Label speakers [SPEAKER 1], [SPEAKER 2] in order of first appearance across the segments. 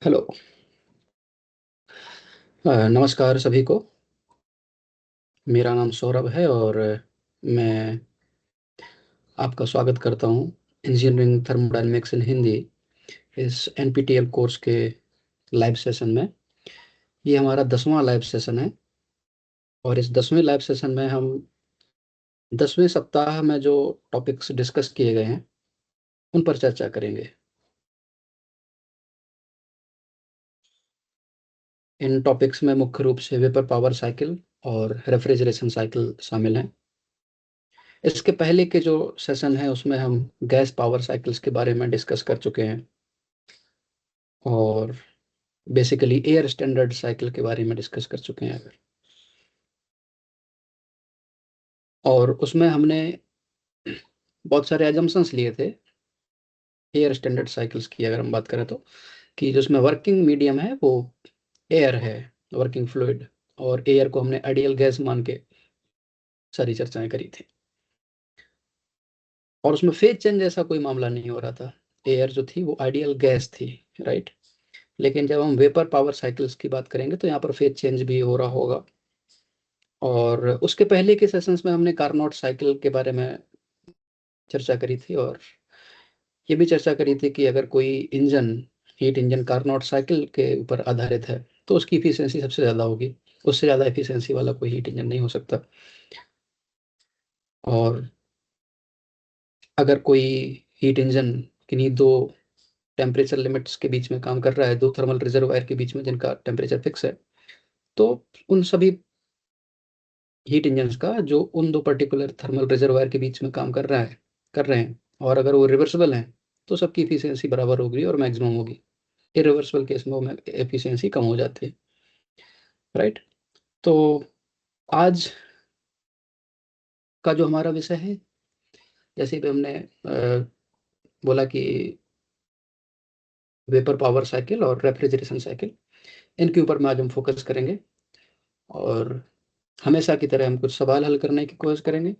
[SPEAKER 1] Hello. नमस्कार सभी को। मेरा नाम सौरभ है और मैं आपका स्वागत करता हूँ इंजीनियरिंग थर्मोडायनेमिक्स इन हिंदी इस एनपीटीईएल कोर्स के लाइव सेशन में। ये हमारा 10वां लाइव सेशन है और इस 10वें लाइव सेशन में हम 10वें सप्ताह में जो टॉपिक्स डिस्कस किए गए हैं उन पर चर्चा करेंगे। इन टॉपिक्स में मुख्य रूप से वेपर पावर साइकिल और रेफ्रिजरेशन साइकिल शामिल हैं। इसके पहले के जो सेशन है उसमें हम गैस पावर साइकिल्स के बारे में डिस्कस कर चुके हैं और बेसिकली एयर स्टैंडर्ड साइकिल के बारे में डिस्कस कर चुके हैं अगर। और उसमें हमने बहुत सारे एजम्पशंस लिए थे एयर स्टैंडर्ड साइकिल्स की अगर हम बात करें तो, कि जो उसमें वर्किंग मीडियम है वो एयर है, वर्किंग फ्लूइड, और एयर को हमने आइडियल गैस मान के सारी चर्चाएं करी थी। और उसमें फेज चेंज जैसा कोई मामला नहीं हो रहा था। एयर जो थी वो आइडियल गैस थी, राइट। लेकिन जब हम वेपर पावर साइकिल्स की बात करेंगे तो यहाँ पर फेज चेंज भी हो रहा होगा। और उसके पहले के सेशंस में हमने कार्नोट साइकिल के बारे में चर्चा करी थी और ये भी चर्चा करी थी कि अगर कोई engine, heat engine Carnot cycle के ऊपर आधारित है तो उसकी इफिशियंसी सबसे ज़्यादा होगी। उससे ज़्यादा इफिशियंसी वाला कोई हीट इंजन नहीं हो सकता। और अगर कोई हीट इंजन किन्हीं दो टेम्परेचर लिमिट्स के बीच में काम कर रहा है, दो थर्मल रिजर्वायर के बीच में जिनका टेम्परेचर फिक्स है, तो उन सभी हीट इंजन्स का जो उन दो पर्टिकुलर थर्मल रिजर्वायर के बीच में काम कर रहे हैं, और अगर वो रिवर्सिबल हैं तो सबकी इफिशियंसी बराबर होगी और मैक्सिमम होगी। इरिवर्सिबल केस में वो एफिशिएंसी कम हो जाती है, राइट। तो आज का जो हमारा विषय है, जैसे भी हमने बोला कि वेपर पावर साइकिल और रेफ्रिजरेशन साइकिल, इनके ऊपर में आज हम फोकस करेंगे। और हमेशा की तरह हम कुछ सवाल हल करने की कोशिश करेंगे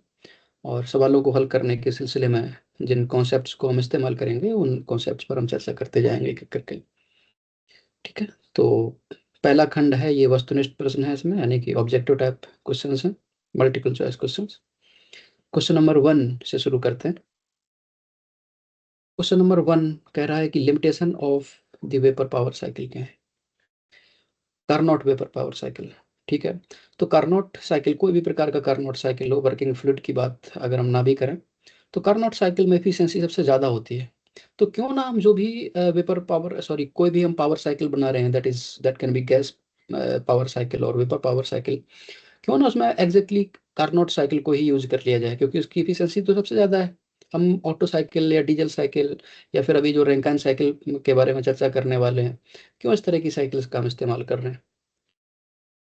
[SPEAKER 1] और सवालों को हल करने के सिलसिले में जिन कॉन्सेप्ट्स को हम इस्तेमाल करेंगे उन कॉन्सेप्ट्स पर हम चर्चा करते जाएंगे एक एक करके। ठीक है। तो पहला खंड है, ये वस्तुनिष्ठ प्रश्न है इसमें, यानी कि ऑब्जेक्टिव टाइप क्वेश्चंस हैं, multiple choice questions. Question number 1 से शुरू करते हैं। क्वेश्चन नंबर 1 कह रहा है कि limitation of the vapour power cycle क्या है। कार्नोट वेपर पावर साइकिल, ठीक है। तो कार्नोट साइकिल, कोई भी प्रकार का कार्नोट साइकिल हो, वर्किंग फ्लूइड की बात अगर हम ना भी करें तो कार्नोट साइकिल में एफिशिएंसी सबसे ज़्यादा होती है। तो क्यों ना हम जो भी वेपर पावर, सॉरी, कोई भी हम पावर साइकिल बना रहे हैं, that can be gas power cycle और वेपर पावर साइकिल, क्यों ना उसमें एग्जैक्टली कार्नोट साइकिल को ही यूज कर लिया जाए, क्योंकि उसकी एफिशिएंसी तो सबसे ज़्यादा है। हम ऑटो साइकिल या डीजल साइकिल या फिर अभी जो रैंकाइन साइकिल के बारे में चर्चा करने वाले हैं, क्यों इस तरह की साइकिल्स का हम इस्तेमाल कर रहे हैं।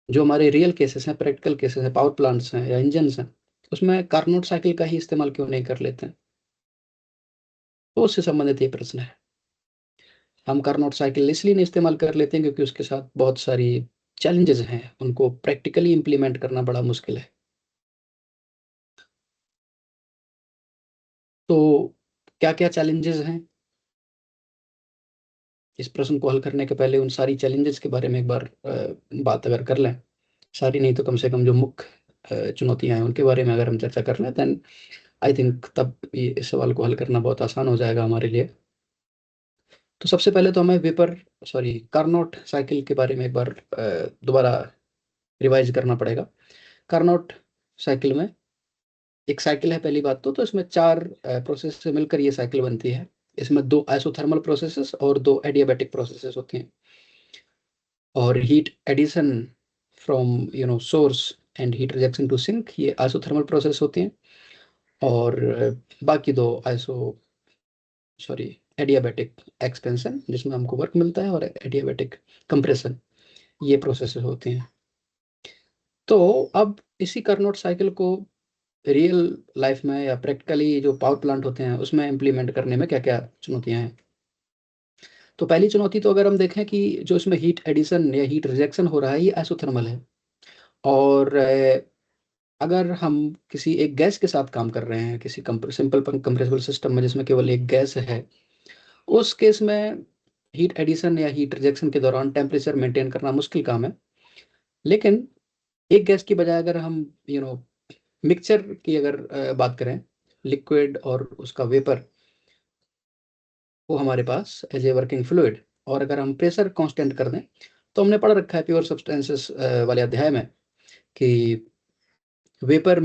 [SPEAKER 1] जो हमारे रियल केसेस हैं, प्रैक्टिकल केसेस हैं, पावर प्लांट्स हैं या इंजन्स हैं, उसमें कार्नोट साइकिल का ही इस्तेमाल क्यों नहीं कर लेते हैं। तो उससे संबंधित ये प्रश्न है। हम कार्नोट साइकिल इसलिए नहीं इस्तेमाल कर लेते हैं क्योंकि उसके साथ बहुत सारी चैलेंजेस हैं, उनको प्रैक्टिकली इंप्लीमेंट करना बड़ा मुश्किल है। तो क्या क्या चैलेंजेस हैं, इस प्रश्न को हल करने के पहले उन सारी चैलेंजेस के बारे में एक बार बात अगर कर लें, सारी नहीं तो कम से कम जो मुख्य चुनौतियां हैं उनके बारे में अगर हम चर्चा कर लें, देन आई थिंक तब ये इस सवाल को हल करना बहुत आसान हो जाएगा हमारे लिए। तो सबसे पहले तो हमें वेपर, सॉरी, कार्नोट साइकिल के बारे में एक बार दोबारा रिवाइज करना पड़ेगा। कार्नोट साइकिल में एक साइकिल है, पहली बात तो इसमें चार प्रोसेस से मिलकर ये साइकिल बनती है। इसमें दो आइसोथर्मल प्रोसेसेस और दो एडियाबैटिक प्रोसेसेस होती हैं। और heat addition from source and heat rejection to sink, ये आइसोथर्मल प्रोसेस होती हैं। और बाकी दो आइसो, सॉरी, एडियाबैटिक एक्सपेंशन जिसमें हमको वर्क मिलता है और एडियाबैटिक कंप्रेशन, ये प्रोसेसेस होती हैं। तो अब इसी कार्नोट साइकिल को रियल लाइफ में या प्रैक्टिकली जो पावर प्लांट होते हैं उसमें इम्प्लीमेंट करने में क्या क्या चुनौतियां हैं। तो पहली चुनौती तो अगर हम देखें कि जो इसमें हीट एडिशन या हीट रिजेक्शन हो रहा है ये आइसोथर्मल है। और अगर हम किसी एक गैस के साथ काम कर रहे हैं, किसी सिंपल कंप्रेसिबल सिस्टम में जिसमें केवल एक गैस है, उस केस में हीट एडिशन या हीट रिजेक्शन के दौरान टेम्परेचर मेंटेन करना मुश्किल काम है। लेकिन एक गैस की बजाय अगर हम मिक्सचर की अगर बात करें, लिक्विड और उसका वेपर, वो हमारे पास एज ए वर्किंग फ्लूइड, और अगर हम प्रेशर कांस्टेंट कर दें, तो हमने पढ़ रखा है प्योर सब्सटेंसेस वाले अध्याय में कि वेपर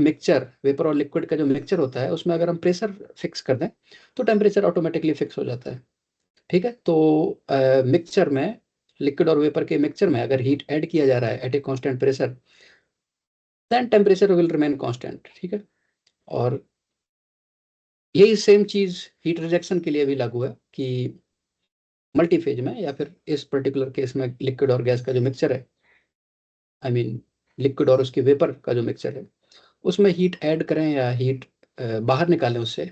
[SPEAKER 1] और लिक्विड का जो मिक्सचर होता है उसमें अगर हम प्रेशर फिक्स कर दें तो टेम्परेचर ऑटोमेटिकली फिक्स हो जाता है। ठीक है, तो मिक्सचर में, लिक्विड और वेपर के मिक्सचर में अगर हीट ऐड किया जा रहा है at a constant pressure, then temperature will remain constant. ठीक है, और यही सेम चीज हीट रिजेक्शन के लिए भी लागू है कि मल्टीफेज में या फिर इस पर्टिकुलर केस में लिक्विड और गैस का जो मिक्सचर है, आई मीन लिक्विड और उसकी वेपर का जो मिक्सचर है, उसमें हीट ऐड करें या हीट बाहर निकालें उससे,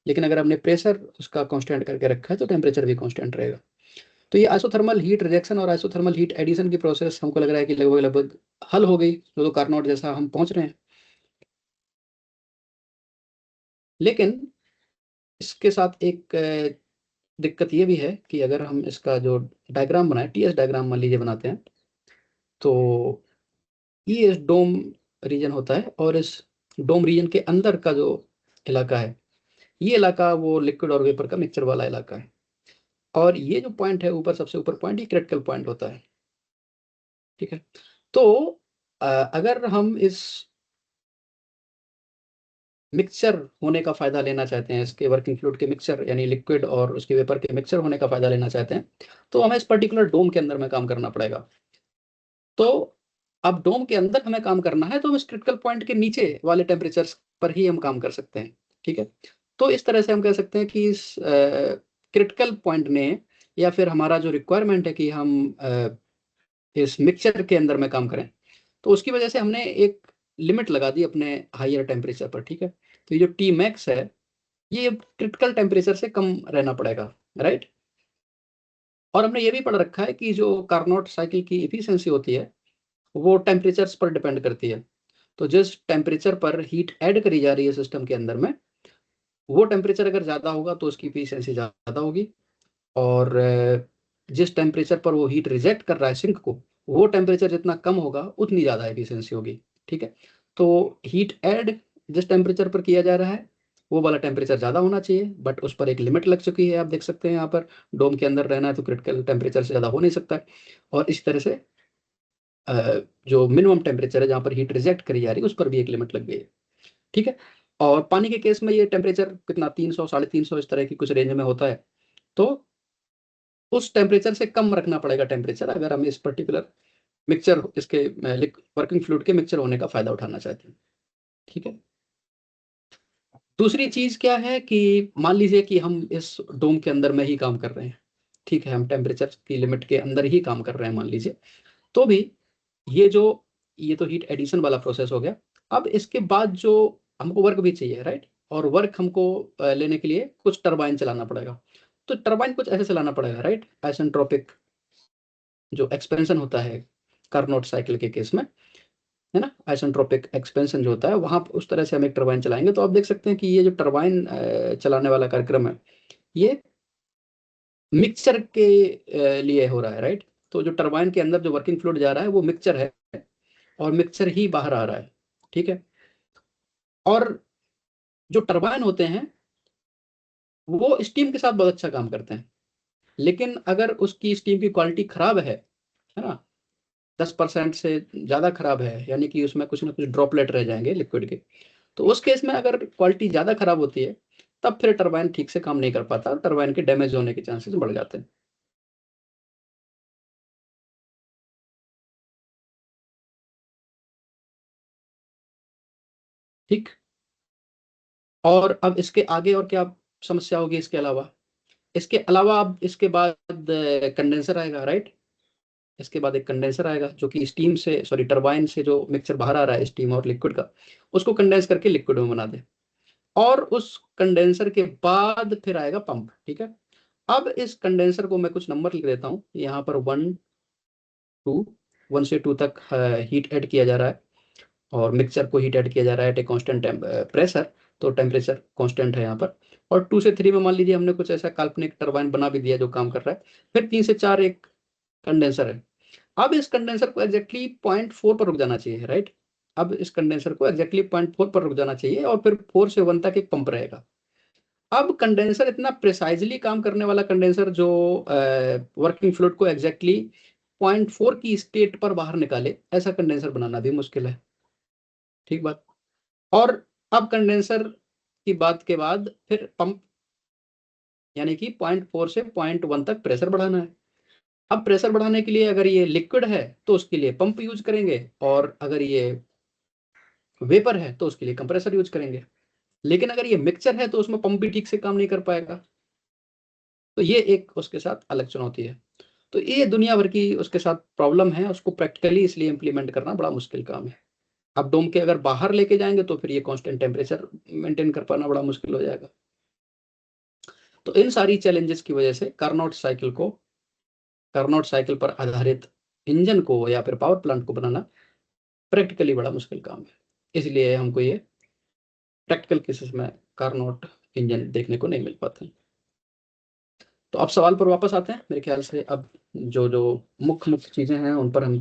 [SPEAKER 1] लेकिन अगर हमने प्रेशर उसका कांस्टेंट करके रखा है तो टेम्परेचर भी कांस्टेंट रहेगा। तो ये आइसोथर्मल हीट रिजेक्शन और आइसोथर्मल हीट एडिशन की प्रोसेस हमको लग रहा है कि लगभग लगभग हल हो गई, जो तो कार्नोट जैसा हम पहुंच रहे हैं। लेकिन इसके साथ एक दिक्कत ये भी है कि अगर हम इसका जो डायग्राम बनाए, टीएस डायग्राम मान लीजिए बनाते हैं, तो ये इस डोम रीजन होता है और इस डोम रीजन के अंदर का जो इलाका है, ये इलाका वो लिक्विड और वेपर का मिक्सचर वाला इलाका है। और ये जो पॉइंट है ऊपर, सबसे ऊपर पॉइंट, ये क्रिटिकल पॉइंट होता है। ठीक है, तो अगर हम इस मिक्सचर होने का फायदा लेना चाहते हैं, इसके वर्किंग फ्लूइड के मिक्सचर यानी लिक्विड और उसके वेपर के मिक्सचर होने का फायदा लेना चाहते हैं, तो हमें इस पर्टिकुलर डोम के अंदर में काम करना पड़ेगा। तो अब डोम के अंदर हमें काम करना है तो हम इस क्रिटिकल पॉइंट के नीचे वाले टेम्परेचर पर ही हम काम कर सकते हैं। ठीक है, तो इस तरह से हम कह सकते हैं कि इस क्रिटिकल पॉइंट ने, या फिर हमारा जो रिक्वायरमेंट है कि हम इस मिक्सचर के अंदर में काम करें, तो उसकी वजह से हमने एक लिमिट लगा दी अपने हायर टेम्परेचर पर। ठीक है, तो ये जो टी मैक्स है, ये क्रिटिकल टेम्परेचर से कम रहना पड़ेगा, राइट। और हमने ये भी पढ़ रखा है कि जो कार्नोट साइकिल की इफिशियंसी होती है वो टेम्परेचर्स पर डिपेंड करती है। तो जिस टेम्परेचर पर हीट ऐड करी जा रही है सिस्टम के अंदर में, वो टेम्परेचर अगर ज़्यादा होगा तो उसकी इफिशियंसी ज़्यादा होगी, और जिस टेम्परेचर पर वो हीट रिजेक्ट कर रहा है सिंक को, वो टेम्परेचर जितना कम होगा उतनी ज़्यादा एफिशिएंसी होगी। ठीक है, तो हीट ऐड जिस टेम्परेचर पर किया जा रहा है वो वाला टेम्परेचर ज़्यादा होना चाहिए, बट उस पर एक लिमिट लग चुकी है। आप देख सकते हैं यहाँ पर डोम के अंदर रहना है तो क्रिटिकल टेम्परेचर से ज़्यादा हो नहीं सकता है। और इसी तरह से जो मिनिमम टेम्परेचर है जहाँ पर हीट रिजेक्ट करी जा रही है उस पर भी एक लिमिट लग गई है। ठीक है, और पानी के केस में ये टेम्परेचर कितना, 300 350 इस तरह की कुछ रेंज में होता है। तो उस टेम्परेचर से कम रखना पड़ेगा टेम्परेचर अगर हम इस पर्टिकुलर मिक्सचर, इसके वर्किंग फ्लूइड के मिक्सचर होने का फायदा उठाना चाहते हैं। ठीक है, दूसरी चीज क्या है कि मान लीजिए कि हम इस डोम के अंदर में ही काम कर रहे हैं। ठीक है, हम टेम्परेचर की लिमिट के अंदर ही काम कर रहे हैं मान लीजिए, तो भी ये जो, ये तो हीट एडिशन वाला प्रोसेस हो गया। अब इसके बाद जो हमको वर्क भी चाहिए, राइट, और वर्क हमको लेने के लिए कुछ टरबाइन चलाना पड़ेगा। तो टरबाइन कुछ ऐसे चलाना पड़ेगा, राइट, आइसेंट्रोपिक जो एक्सपेंशन होता है कार्नोट साइकिल के केस में, है ना, आइसेंट्रोपिक एक्सपेंशन जो होता है वहां उस तरह से हम एक टरबाइन चलाएंगे। तो आप देख सकते हैं कि ये जो टरबाइन चलाने वाला कार्यक्रम है, ये मिक्सचर के लिए हो रहा है, राइट। तो जो टरबाइन के अंदर जो वर्किंग फ्लूइड जा रहा है वो मिक्सचर है, और मिक्सचर ही बाहर आ रहा है। ठीक है, और जो टरबाइन होते हैं वो स्टीम के साथ बहुत अच्छा काम करते हैं, लेकिन अगर उसकी स्टीम की क्वालिटी खराब है ना, 10% से ज़्यादा खराब है, यानी कि उसमें कुछ ना कुछ ड्रॉपलेट रह जाएंगे लिक्विड के, तो उस केस में अगर क्वालिटी ज़्यादा खराब होती है तब फिर टरबाइन ठीक से काम नहीं कर पाता, टरबाइन के डैमेज होने के चांसेस बढ़ जाते हैं। ठीक, और अब इसके आगे और क्या समस्या होगी इसके अलावा, इसके अलावा अब इसके बाद कंडेंसर आएगा, राइट। इसके बाद एक कंडेंसर आएगा जो कि स्टीम से, सॉरी, टरबाइन से जो मिक्सचर बाहर आ रहा है स्टीम और लिक्विड का, उसको कंडेंस करके लिक्विड में बना दे। और उस कंडेंसर के बाद फिर आएगा पंप। ठीक है, अब इस कंडेंसर को मैं कुछ नंबर लिख देता हूँ यहाँ पर, 2, 1 से 2 तक हीट ऐड किया जा रहा है, और मिक्सचर को हीट ऐड किया जा रहा है एट ए कांस्टेंट प्रेशर। तो टेम्परेचर कांस्टेंट है यहाँ पर। और 2 से 3 में मान लीजिए हमने कुछ ऐसा काल्पनिक टरबाइन बना भी दिया जो काम कर रहा है। फिर 3 से 4 एक कंडेंसर है। अब इस कंडेंसर को एग्जैक्टली 0.4 पर रुक जाना चाहिए, राइट। अब इस कंडेंसर को एग्जैक्टली 0.4 पर रुक जाना चाहिए और फिर 4 से 1 तक एक पंप रहेगा। अब कंडेंसर इतना प्रिसाइजली काम करने वाला कंडेंसर जो वर्किंग फ्लूइड को एग्जैक्टली 0.4 की स्टेट पर बाहर निकाले, ऐसा कंडेंसर बनाना भी मुश्किल है। ठीक बात। और अब कंडेंसर की बात के बाद फिर पंप, यानी कि 0.4 से 0.1 तक प्रेशर बढ़ाना है। अब प्रेशर बढ़ाने के लिए अगर ये लिक्विड है तो उसके लिए पंप यूज करेंगे, और अगर ये वेपर है तो उसके लिए कंप्रेसर यूज करेंगे। लेकिन अगर ये मिक्सचर है तो उसमें पंप भी ठीक से काम नहीं कर पाएगा। तो ये एक उसके साथ अलग चुनौती है। तो ये दुनिया भर की उसके साथ प्रॉब्लम है, उसको प्रैक्टिकली इसलिए इंप्लीमेंट करना बड़ा मुश्किल काम है। आप डोम के अगर बाहर लेके जाएंगे तो फिर ये कांस्टेंट टेम्परेचर मेंटेन कर पाना बड़ा मुश्किल हो जाएगा। तो इन सारी चैलेंजेस की वजह से कार्नोट साइकिल पर आधारित इंजन को या फिर पावर प्लांट को बनाना प्रैक्टिकली बड़ा मुश्किल काम है। इसलिए हमको ये प्रैक्टिकल केसेस में कार्नोट इंजन देखने को नहीं मिल पाते। तो अब सवाल पर वापस आते हैं। मेरे ख्याल से अब जो जो मुख्य मुख्य चीज़ें हैं उन पर हम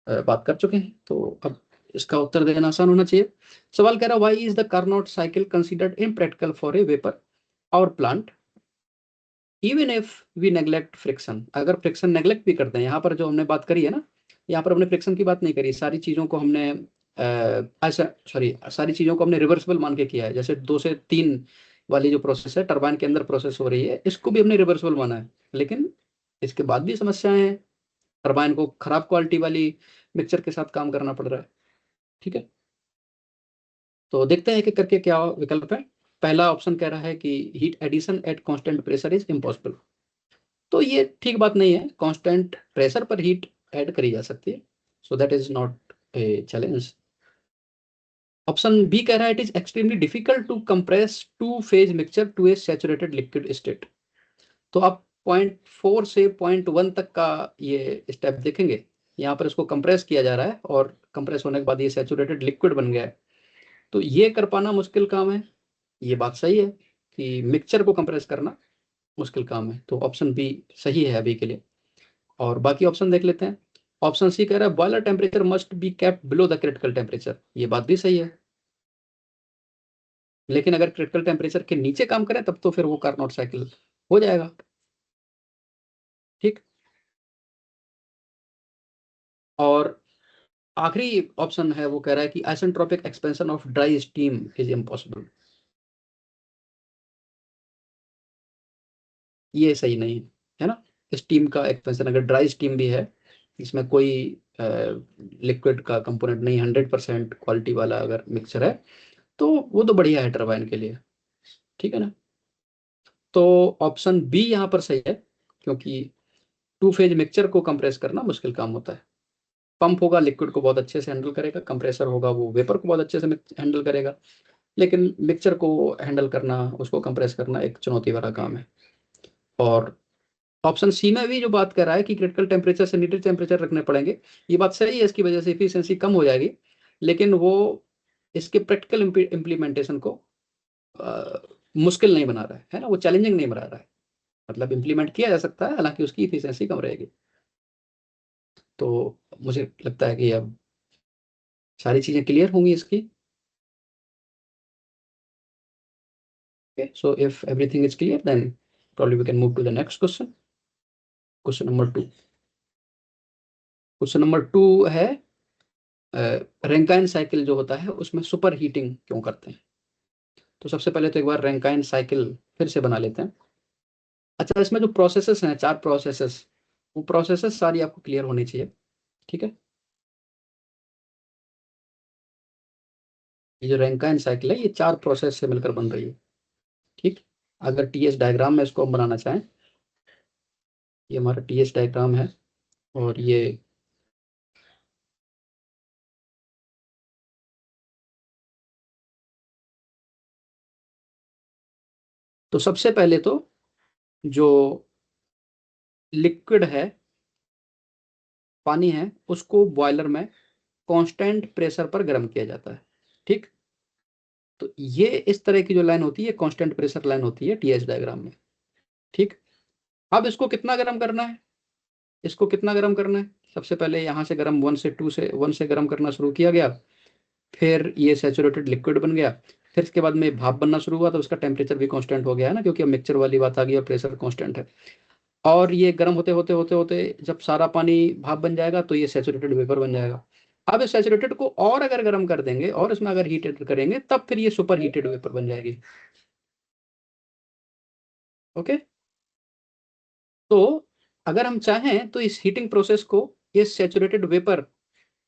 [SPEAKER 1] बात कर चुके हैं, तो अब इसका उत्तर देना आसान होना चाहिए। सवाल कह रहा है, why is the Carnot cycle considered impractical for a vapour power plant even if we neglect friction. अगर फ्रिक्शन नेग्लेक्ट भी करते हैं, यहाँ पर जो हमने बात करी है ना, यहाँ पर हमने फ्रिक्शन की बात नहीं करी, सारी चीज़ों को हमने ऐसा सॉरी सारी चीज़ों को हमने रिवर्सिबल मान के किया है। जैसे 2 से 3 वाली जो प्रोसेस है, टरबाइन के अंदर प्रोसेस हो रही है, इसको भी हमने रिवर्सिबल माना है। लेकिन इसके बाद भी समस्याएं हैं, टरबाइन को खराब क्वालिटी वाली मिक्सचर के साथ काम करना पड़ रहा है। ठीक है, तो देखते हैं कि करके क्या विकल्प है। पहला ऑप्शन कह रहा है कि heat addition at constant pressure is impossible. तो ये ठीक बात नहीं है, कांस्टेंट प्रेशर पर हीट ऐड करी जा सकती है, so that is not a challenge. Option B कह रहा है, it is extremely difficult to compress two phase mixture to a saturated liquid state. तो आप 0.4 से 0.1 तक का ये स्टेप देखेंगे, यहाँ पर इसको कंप्रेस किया जा रहा है और कंप्रेस होने के बाद ये सैचुरेटेड लिक्विड बन गया है। तो ये कर पाना मुश्किल काम है। ये बात सही है कि मिक्सचर को कंप्रेस करना मुश्किल काम है, तो ऑप्शन बी सही है अभी के लिए। और बाकी ऑप्शन देख लेते हैं। ऑप्शन सी कह रहा है, boiler temperature must be kept below the critical temperature. ये बात भी सही है, लेकिन अगर क्रिटिकल टेम्परेचर के नीचे काम करें तब तो फिर वो कार्नोट साइकिल हो जाएगा। ठीक। और आखिरी ऑप्शन है वो कह रहा है कि isentropic expansion of dry steam is impossible. ये सही नहीं है ना। स्टीम का एक्सपेंशन, अगर ड्राई स्टीम भी है, इसमें कोई लिक्विड का कंपोनेंट नहीं, 100% क्वालिटी वाला अगर मिक्सचर है, तो वो तो बढ़िया है टरबाइन के लिए। ठीक है ना। तो ऑप्शन बी यहाँ पर सही है, क्योंकि टू फेज मिक्सचर को कंप्रेस करना मुश्किल काम होता है। पंप होगा लिक्विड को बहुत अच्छे से हैंडल करेगा, कंप्रेसर होगा वो वेपर को बहुत अच्छे से हैंडल करेगा, लेकिन मिक्सचर को हैंडल करना, उसको कंप्रेस करना एक चुनौती भरा काम है। और ऑप्शन सी में भी जो बात कर रहा है कि क्रिटिकल टेम्परेचर से नीचे टेम्परेचर रखने पड़ेंगे, ये बात सही है, इसकी वजह से इफिशियंसी कम हो जाएगी, लेकिन वो इसके प्रैक्टिकल इम्प्लीमेंटेशन को मुश्किल नहीं बना रहा है ना, वो चैलेंजिंग नहीं बना रहा है। मतलब इम्प्लीमेंट किया जा सकता है, हालांकि उसकी इफिशियंसी कम रहेगी। तो मुझे लगता है कि अब सारी चीज़ें क्लियर होंगी इसकी। Okay, so if everything is clear, then probably we can move to the next question. Question number 2। Question number 2 है, रैंकाइन साइकिल जो होता है उसमें सुपर हीटिंग क्यों करते हैं। तो सबसे पहले तो एक बार रैंकाइन साइकिल फिर से बना लेते हैं। अच्छा, इसमें जो प्रोसेसेस हैं, 4 प्रोसेसेस, वो प्रोसेसेस सारी आपको क्लियर होनी चाहिए। ठीक है। ये जो रैंकाइन साइकिल है, ये 4 प्रोसेस से मिलकर बन रही है। ठीक। अगर टीएस डायग्राम में इसको हम बनाना चाहें, ये हमारा टीएस डायग्राम है, और ये तो सबसे पहले तो जो लिक्विड है, पानी है, उसको बॉयलर में कांस्टेंट प्रेशर पर गर्म किया जाता है। ठीक। तो ये इस तरह की जो लाइन होती है कांस्टेंट प्रेशर लाइन होती है टीएच डायग्राम में। ठीक, अब इसको कितना गर्म करना है, इसको कितना गर्म करना है, सबसे पहले यहाँ से गर्म 1 से गर्म करना शुरू किया गया, फिर ये सैचुरेटेड लिक्विड बन गया, फिर इसके बाद में भाप बनना शुरू हुआ तो उसका टेम्परेचर भी कांस्टेंट हो गया है ना, क्योंकि अब मिक्सचर वाली बात आ गई और प्रेशर कांस्टेंट है। और ये गर्म होते होते होते होते जब सारा पानी भाप बन जाएगा तो ये सैचुरेटेड वेपर बन जाएगा। अब इस सैचुरेटेड को और अगर गर्म कर देंगे और इसमें अगर हीटेड करेंगे तब फिर ये सुपर हीटेड वेपर बन जाएगी। ओके, तो अगर हम चाहें तो इस हीटिंग प्रोसेस को इस सैचुरेटेड वेपर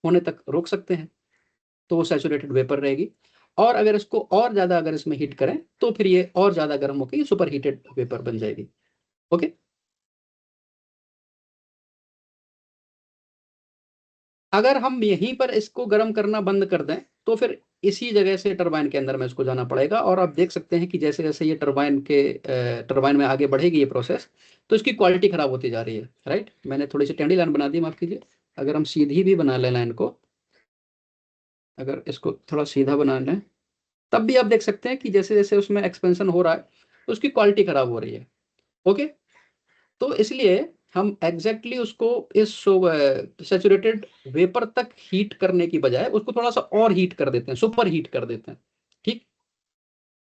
[SPEAKER 1] होने तक रोक सकते हैं, तो वो सैचुरेटेड वेपर रहेगी। और अगर इसको और ज्यादा अगर इसमें हीट करें तो फिर ये और ज्यादा गर्म होकर ये सुपर हीटेड वेपर बन जाएगी। ओके, अगर हम यहीं पर इसको गर्म करना बंद कर दें तो फिर इसी जगह से टरबाइन के अंदर में इसको जाना पड़ेगा। और आप देख सकते हैं कि जैसे जैसे ये टरबाइन में आगे बढ़ेगी ये प्रोसेस, तो इसकी क्वालिटी खराब होती जा रही है। राइट, मैंने थोड़ी सी टेढ़ी लाइन बना दी, माफ कीजिए। अगर हम सीधी भी बना लें लाइन को, अगर इसको थोड़ा सीधा बना लें, तब भी आप देख सकते हैं कि जैसे जैसे उसमें एक्सपेंशन हो रहा है तो उसकी क्वालिटी खराब हो रही है। ओके, तो इसलिए हम एग्जैक्टली उसको इस सैचुरेटेड वेपर तक हीट करने की बजाय उसको थोड़ा सा और हीट कर देते हैं, सुपर हीट कर देते हैं। ठीक,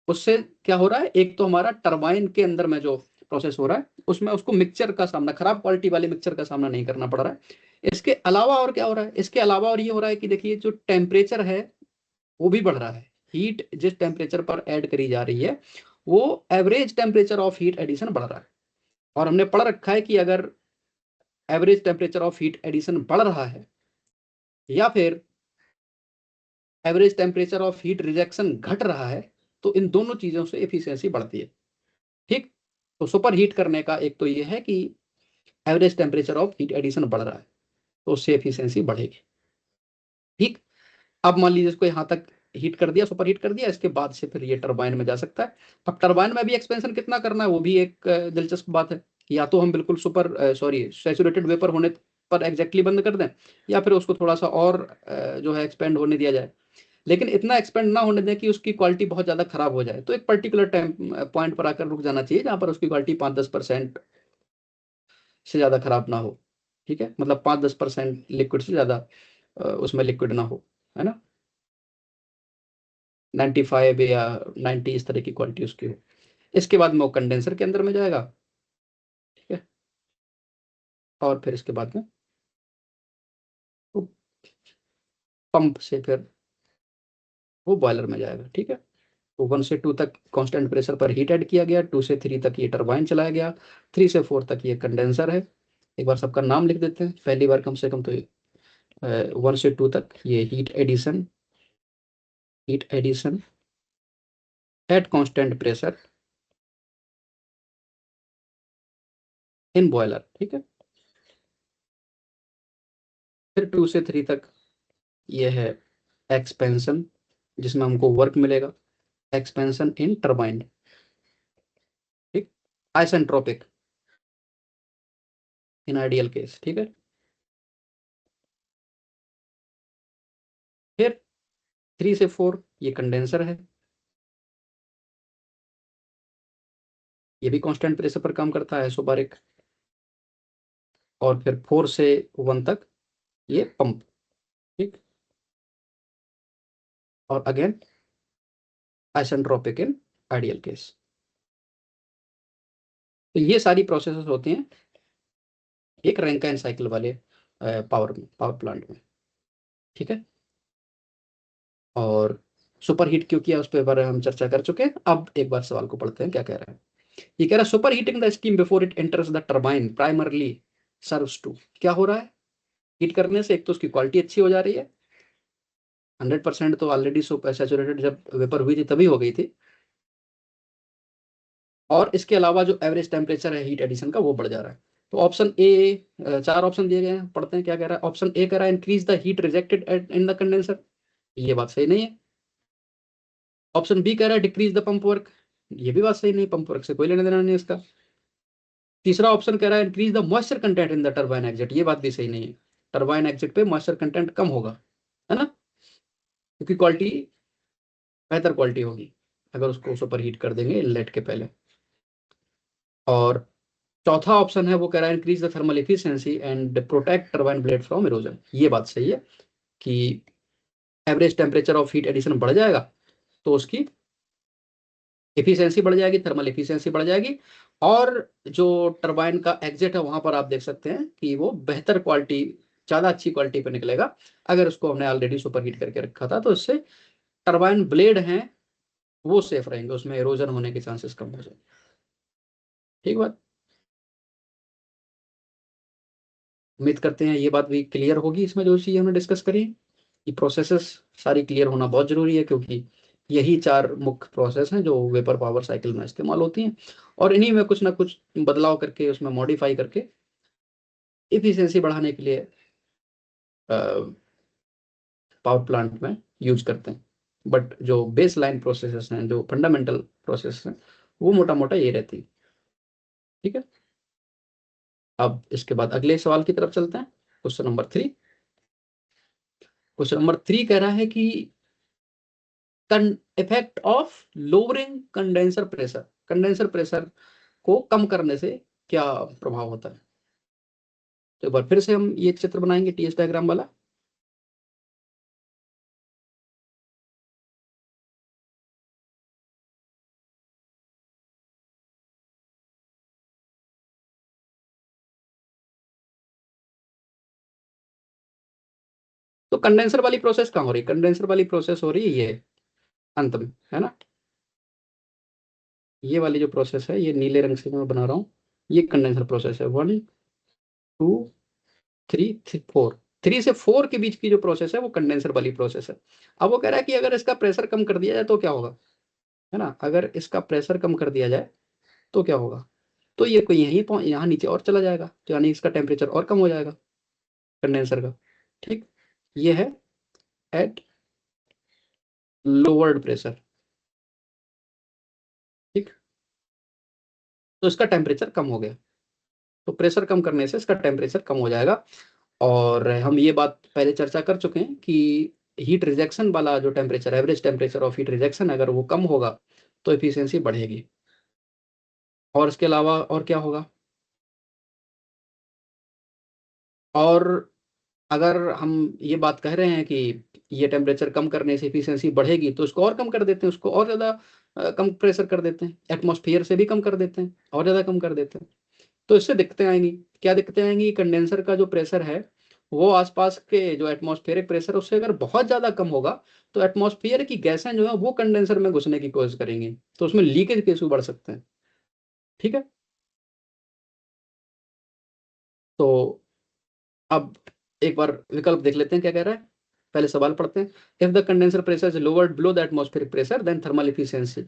[SPEAKER 1] उससे क्या हो रहा है, एक तो हमारा टरबाइन के अंदर में जो प्रोसेस हो रहा है उसमें उसको मिक्सचर का सामना, खराब क्वालिटी वाले मिक्सचर का सामना नहीं करना पड़ रहा है। इसके अलावा और क्या हो रहा है, इसके अलावा और ये हो रहा है कि देखिए जो टेम्परेचर है वो भी बढ़ रहा है। हीट जिस टेम्परेचर पर ऐड करी जा रही है वो average temperature of heat addition बढ़ रहा है। और हमने पढ़ रखा है कि अगर average temperature of heat addition बढ़ रहा है या फिर average temperature of heat rejection घट रहा है तो इन दोनों चीजों से एफिशिएंसी बढ़ती है। ठीक, तो सुपर हीट करने का एक तो ये है कि average temperature of heat addition बढ़ रहा है तो उससे एफिशिएंसी बढ़ेगी। ठीक, अब मान लीजिए इसको यहाँ तक हीट कर दिया, सुपर हीट कर दिया, इसके बाद से फिर ये टरबाइन में जा सकता है। अब टरबाइन में भी एक्सपेंशन कितना करना है वो भी एक दिलचस्प बात है। या तो हम बिल्कुल सैचुरेटेड वेपर होने पर एग्जैक्टली बंद कर दें, या फिर उसको थोड़ा सा और जो है एक्सपेंड होने दिया जाए, लेकिन इतना एक्सपेंड ना होने दें कि उसकी क्वालिटी बहुत ज़्यादा खराब हो जाए। तो एक पर्टिकुलर टाइम पॉइंट पर आकर रुक जाना चाहिए जहाँ पर उसकी क्वालिटी 5-10% से ज़्यादा खराब ना हो। ठीक है, मतलब 5-10% लिक्विड से ज़्यादा उसमें लिक्विड ना हो, है ना, 95 या 90 इस तरह की क्वालिटी उसकी हो। इसके बाद में वो कंडेंसर के अंदर में जाएगा। ठीक है, और फिर इसके बाद में वो पंप से फिर वो बॉयलर में जाएगा। ठीक है, तो 1 से 2 तक कांस्टेंट प्रेशर पर हीट ऐड किया गया, 2 से 3 तक ये टरबाइन चलाया गया, 3 से 4 तक ये कंडेंसर है। एक बार सबका नाम लिख देते हैं, पहली बार कम से कम तो 1 से 2 तक ये heat addition at constant pressure in boiler. ठीक है, फिर 2 से 3 तक ये है एक्सपेंशन, जिसमें हमको वर्क मिलेगा, एक्सपेंशन इन टरबाइन। ठीक, आइसेंट्रोपिक इन आइडियल केस। ठीक है, फिर 3 से 4 ये कंडेंसर है, ये भी कांस्टेंट प्रेशर पर काम करता है, आइसोबारिक। और फिर 4 से 1 तक ये पंप। ठीक, और again isentropic in ideal case. तो ये सारी प्रोसेसेस होती हैं एक रैंकाइन साइकिल वाले पावर प्लांट में। ठीक है, और सुपर हीट क्यों किया उस पर बारे में हम चर्चा कर चुके हैं। अब एक बार सवाल को पढ़ते हैं क्या कह रहा है। ये कह रहा है super heating the steam before it enters the turbine primarily serves to, क्या हो रहा है, हीट करने से एक तो उसकी क्वालिटी अच्छी हो जा रही है, 100% तो ऑलरेडी सुपर सैचुरेटेड जब वेपर हुई थी तभी हो गई थी। और इसके अलावा जो एवरेज टेम्परेचर है हीट एडिशन का वो बढ़ जा रहा है। तो ऑप्शन ए, 4 ऑप्शन दिए गए हैं, पढ़ते हैं क्या कह रहा है। ऑप्शन ए कह रहा है increase the heat rejected in the condenser, ये बात सही नहीं है। ऑप्शन बी कह रहा है डिक्रीज द पंप वर्क, ये भी बात सही नहीं, पंप वर्क से कोई लेना देना नहीं इसका। तीसरा ऑप्शन कह रहा है increase the moisture content in the turbine exit, ये बात भी सही नहीं है, टरबाइन एग्जिट पे मॉइस्चर कंटेंट कम होगा, है ना, क्योंकि क्वालिटी बेहतर क्वालिटी होगी अगर उसको सुपर हीट कर देंगे इनलेट के पहले। और चौथा ऑप्शन है वो कह रहा है increase the thermal efficiency and protect turbine blade from erosion. ये बात सही है कि average temperature of heat addition बढ़ जाएगा तो उसकी एफिशिएंसी बढ़ जाएगी, थर्मल एफिशिएंसी बढ़ जाएगी, और जो टरबाइन का एग्जिट है वहां पर आप देख सकते हैं कि वो बेहतर क्वालिटी, ज़्यादा अच्छी क्वालिटी पे निकलेगा। अगर उसको हमने ऑलरेडी सुपर हीट करके रखा था तो इससे टरबाइन ब्लेड हैं वो सेफ रहेंगे, उसमें इरोजन होने के चांसेस कम हो जाएंगे। ठीक बात। उम्मीद करते हैं ये बात भी क्लियर होगी इसमें जो चीज़ हमने डिस्कस करी। ये प्रोसेसेस सारी क्लियर होना बहुत जरूरी है क्योंकि यही चार मुख्य प्रोसेस हैं जो वेपर पावर साइकिल में इस्तेमाल होती हैं, और इन्हीं में कुछ ना कुछ बदलाव करके उसमें मॉडिफाई करके इफिशिएंसी बढ़ाने के लिए पावर प्लांट में यूज करते हैं। बट जो बेस लाइन प्रोसेसेस हैं, जो फंडामेंटल प्रोसेस हैं, वो मोटा मोटा ये रहती है। ठीक है। अब इसके बाद अगले सवाल की तरफ चलते हैं। Question number 3। क्वेश्चन नंबर 3 कह रहा है कि effect of lowering condenser pressure को कम करने से क्या प्रभाव होता है। तो एक बार फिर से हम ये चित्र बनाएंगे टीएस डायग्राम वाला। तो कंडेंसर वाली प्रोसेस कहाँ हो रही है, कंडेंसर वाली प्रोसेस हो रही है ये अंत में, है ना। ये वाली जो प्रोसेस है ये नीले रंग से मैं बना रहा हूँ, ये कंडेंसर प्रोसेस है। 1 2 3 4, 3 से 4 के बीच की जो प्रोसेस है वो कंडेंसर वाली प्रोसेस है। अब वो कह रहा है कि अगर इसका प्रेशर कम कर दिया जाए तो क्या होगा, है ना। अगर इसका प्रेशर कम कर दिया जाए तो क्या होगा, तो ये कोई यहाँ नीचे और चला जाएगा, तो यानी इसका टेम्परेचर और कम हो जाएगा कंडेंसर का। ठीक। ये है एट लोअर्ड प्रेशर। ठीक। तो इसका टेम्परेचर कम हो गया, तो प्रेशर कम करने से इसका टेम्परेचर कम हो जाएगा। और हम ये बात पहले चर्चा कर चुके हैं कि हीट रिजेक्शन वाला जो temperature, average temperature of heat rejection, अगर वो कम होगा तो एफिशिएंसी बढ़ेगी। और इसके अलावा और क्या होगा, और अगर हम ये बात कह रहे हैं कि ये टेम्परेचर कम करने से एफिशिएंसी बढ़ेगी तो उसको और कम कर देते हैं, उसको और ज़्यादा कम प्रेशर कर देते हैं, एटमॉस्फेयर से भी कम कर देते हैं, और ज़्यादा कम कर देते हैं। तो इससे दिक्कतें आएंगी। क्या दिक्कतें आएंगी, कंडेंसर का जो प्रेशर है वो आसपास के जो एटमॉस्फेरिक प्रेशर उससे अगर बहुत ज़्यादा कम होगा तो एटमॉस्फेयर की गैसें जो है वो कंडेंसर में घुसने की कोशिश करेंगी, तो उसमें लीकेज के इशू बढ़ सकते हैं। ठीक है। तो अब एक बार विकल्प देख लेते हैं क्या कह रहा है। पहले सवाल पढ़ते हैं। If the condenser pressure is lowered below the atmospheric pressure then thermal efficiency.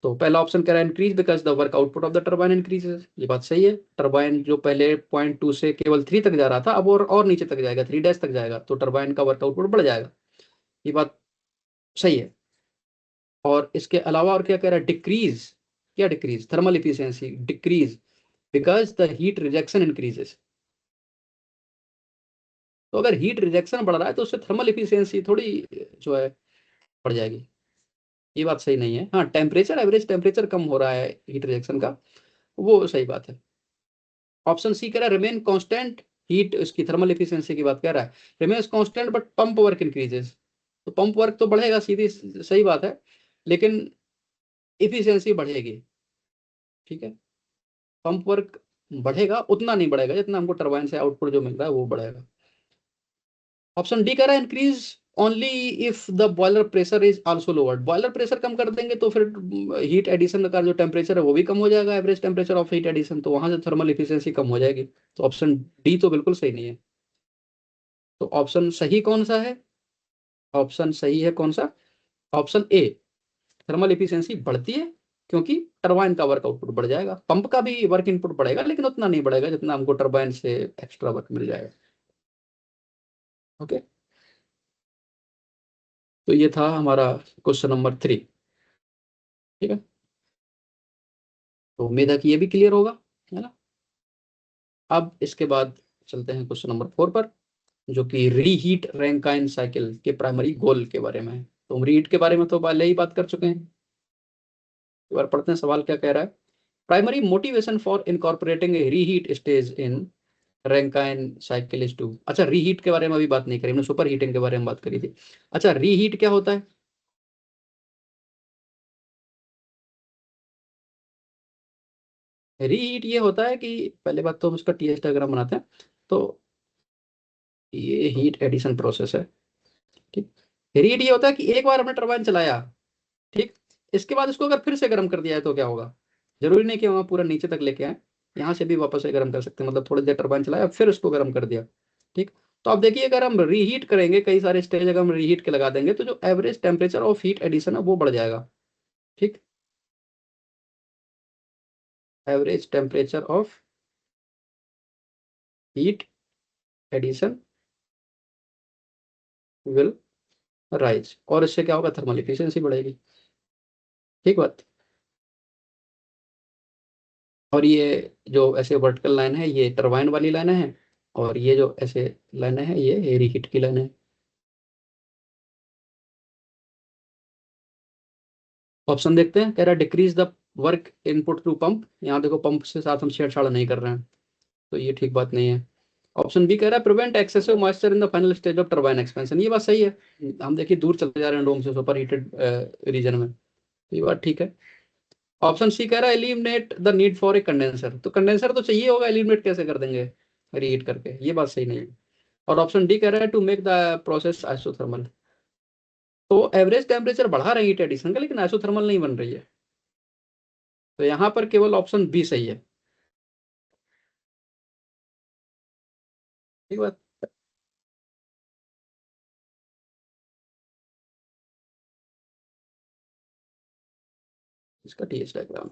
[SPEAKER 1] तो पहला ऑप्शन कह रहा है increase because the work output of the turbine increases. ये बात सही है, टरबाइन जो पहले 0.2 से केवल 3 तक जा रहा था अब और नीचे तक जाएगा, 3 डैश तक जाएगा, तो टरबाइन का वर्क आउटपुट बढ़ जाएगा। ये बात सही है। और इसके अलावा और क्या कह रहा है, डिक्रीज, क्या decrease, thermal efficiency decrease because the heat rejection increases. तो अगर हीट रिजेक्शन बढ़ रहा है तो उससे थर्मल इफिशियंसी थोड़ी जो है बढ़ जाएगी। ये बात सही नहीं है। हाँ, टेम्परेचर, एवरेज टेम्परेचर कम हो रहा है हीट रिजेक्शन का, वो सही बात है। ऑप्शन सी कह रहा है रिमेन कांस्टेंट हीट, इसकी थर्मल एफिशिएंसी की बात कर रहा है, remains constant but pump work increases. तो पंप वर्क तो बढ़ेगा, सीधी सही बात है, लेकिन इफिशियंसी बढ़ेगी। ठीक है। पंप वर्क बढ़ेगा, उतना नहीं बढ़ेगा जितना हमको टरबाइन से आउटपुट जो मिल रहा है वो बढ़ेगा। ऑप्शन डी कह रहा है increase only if the boiler pressure is also lowered. Boiler pressure कम कर देंगे तो फिर हीट एडिशन का जो टेम्परेचर है वो भी कम हो जाएगा, average temperature of heat addition, तो वहां से थर्मल इफिशियंसी कम हो जाएगी। तो ऑप्शन डी तो बिल्कुल सही नहीं है। तो ऑप्शन सही कौन सा है, ऑप्शन सही है कौन सा, ऑप्शन ए, थर्मल इफिशियंसी बढ़ती है क्योंकि टरबाइन का वर्क आउटपुट बढ़ जाएगा, पंप का भी वर्क इनपुट बढ़ेगा लेकिन उतना नहीं बढ़ेगा जितना हमको टरबाइन से एक्स्ट्रा वर्क मिल जाएगा। ओके। तो ये था हमारा क्वेश्चन नंबर 3। ठीक है। तो उम्मीद है कि ये भी क्लियर होगा, है ना। अब इसके बाद चलते हैं क्वेश्चन नंबर 4 पर, जो कि रीहीट रैंकाइन साइकिल के प्राइमरी गोल के बारे में है। तो हम रीहीट के बारे में तो पहले ही बात कर चुके हैं। एक बार पढ़ते हैं सवाल क्या कह रहा है। Primary motivation for incorporating a reheat stage in Rankine cycle is to. अच्छा, रीहीट के बारे में अभी बात नहीं करी हमने, सुपर हीटिंग के बारे में बात करी थी। अच्छा, रीहीट क्या होता है? रीहीट ये होता है कि पहले बात तो हम इसका टीएस डायग्राम बनाते हैं। तो ये हीट एडिशन प्रोसेस है। ठीक। रीहीट ये होता है कि एक बार हमने टरबाइन चलाया, ठीक, इसके बाद इसको अगर फिर से गर्म कर दिया है तो क्या होगा? जरूरी नहीं कि वहां पूरा नीचे तक लेके आए, यहाँ से भी वापस से गर्म कर सकते हैं। मतलब थोड़ी देर टरबाइन चलाया फिर उसको गर्म कर दिया। ठीक। तो अब देखिए, अगर हम रीहीट करेंगे, कई सारे स्टेज अगर हम रीहीट के लगा देंगे तो जो average temperature of heat addition है वो बढ़ जाएगा। ठीक। Average temperature of heat addition will rise, और इससे क्या होगा? थर्मल एफिशिएंसी बढ़ेगी। ठीक बात। और ये जो ऐसे वर्टिकल लाइन है ये टरबाइन वाली लाइन है, और ये जो ऐसे लाइन है ये रीहीट की लाइन है। ऑप्शन देखते हैं, कह रहा है decrease the work input to pump. यहाँ देखो, पंप से साथ हम छेड़छाड़ नहीं कर रहे हैं, तो ये ठीक बात नहीं है। ऑप्शन बी कह रहा है prevent excessive moisture in the final stage of turbine expansion. ये बात सही है। हम देखिए दूर चले जा रहे हैं डोम से, सुपर हीटेड रीजन में, तो ये बात ठीक है। ऑप्शन सी कह रहा है eliminate the need for a condenser. तो कंडेंसर तो चाहिए होगा, एलिमिनेट कैसे कर देंगे रीहीट करके? ये बात सही नहीं है। और ऑप्शन डी कह रहा है to make the process isothermal. तो एवरेज टेम्परेचर बढ़ा रही है हीट एडिशन का, लेकिन आइसोथर्मल नहीं बन रही है। तो यहाँ पर केवल ऑप्शन बी सही है। ठीक बात। इसका टीएच डायग्राम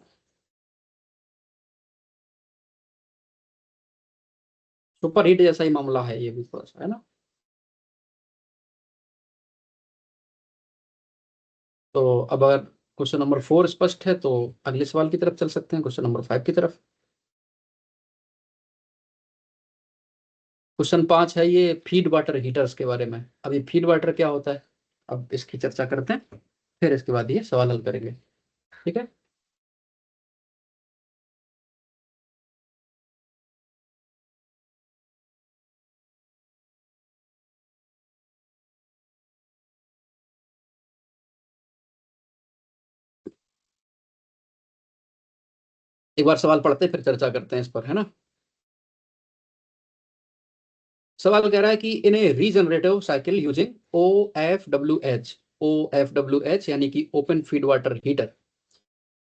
[SPEAKER 1] सुपर हीट जैसा ही मामला है ये भी थोड़ा सा, है ना। तो अब अगर क्वेश्चन नंबर 4 स्पष्ट है तो अगले सवाल की तरफ चल सकते हैं, क्वेश्चन नंबर 5 की तरफ। क्वेश्चन 5 है ये फीड वाटर हीटर्स के बारे में। अब ये फीड वाटर क्या होता है, अब इसकी चर्चा करते हैं, फिर इसके बाद ये सवाल हल करेंगे। ठीक है। एक बार सवाल पढ़ते हैं फिर चर्चा करते हैं इस पर, है ना। सवाल कह रहा है कि in a regenerative cycle using O F W H यानी कि open feed water heater,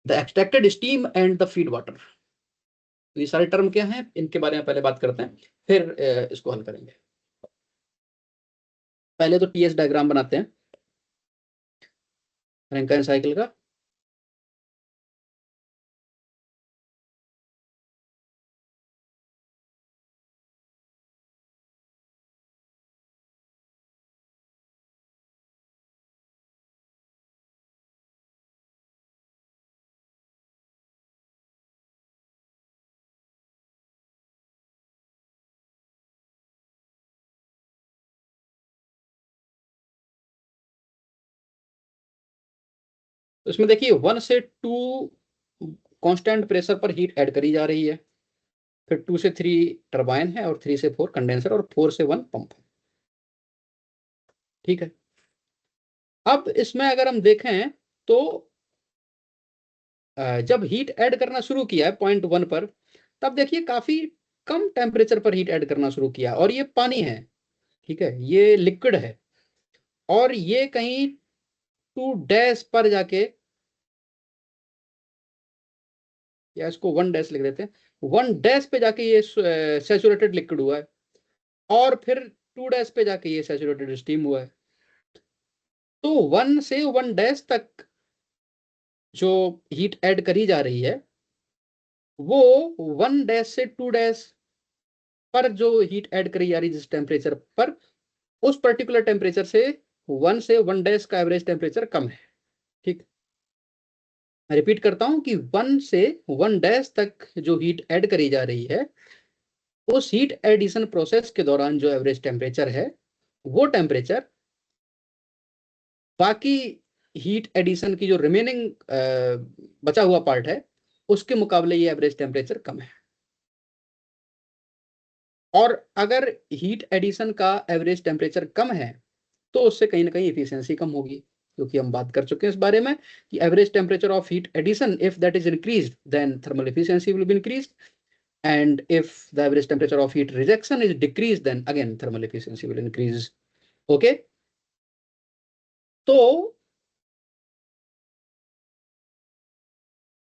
[SPEAKER 1] the extracted steam and the feed water. ये सारे टर्म क्या हैं, इनके बारे में पहले बात करते हैं, फिर इसको हल करेंगे। पहले तो टीएस डायग्राम बनाते हैं रैंकाइन साइकिल का। तो इसमें देखिए 1 से 2 कांस्टेंट प्रेशर पर हीट ऐड करी जा रही है, फिर 2 से 3 टरबाइन है, और 3 से 4 कंडेंसर, और 4 से 1 पंप है। ठीक है। अब इसमें अगर हम देखें तो जब हीट ऐड करना शुरू किया है पॉइंट 1 पर, तब देखिए काफी कम टेम्परेचर पर हीट ऐड करना शुरू किया, और ये पानी है। ठीक है, ये लिक्विड है, और ये कहीं 2 डैश पर जाके, या इसको 1 डैश लिख देते हैं, 1 डैश पे जाके ये सैचुरेटेड लिक्विड हुआ है, और फिर 2 डैश पे जाके ये सैचुरेटेड स्टीम हुआ है। तो 1 से 1 डैश तक जो हीट ऐड करी जा रही है, वो 1 डैश से 2 डैश पर जो हीट ऐड करी जा रही है जिस टेम्परेचर पर, उस पर्टिकुलर टेम्परेचर से 1 से 1 डैश का एवरेज टेम्परेचर कम है। ठीक। मैं रिपीट करता हूं कि 1 से 1 डैश तक जो हीट ऐड करी जा रही है, उस हीट एडिशन प्रोसेस के दौरान जो एवरेज टेम्परेचर है, वो टेम्परेचर बाकी हीट एडिशन की जो रिमेनिंग बचा हुआ पार्ट है उसके मुकाबले ये एवरेज टेम्परेचर कम है। और अगर हीट एडिशन का एवरेज टेम्परेचर कम है तो उससे कहीं ना कहीं इफिशियंसी कम होगी, क्योंकि हम बात कर चुके हैं इस बारे में कि average temperature of heat addition if that is increased then thermal efficiency will be increased, and if the average temperature of heat rejection is decreased then again thermal efficiency will increase. Okay, तो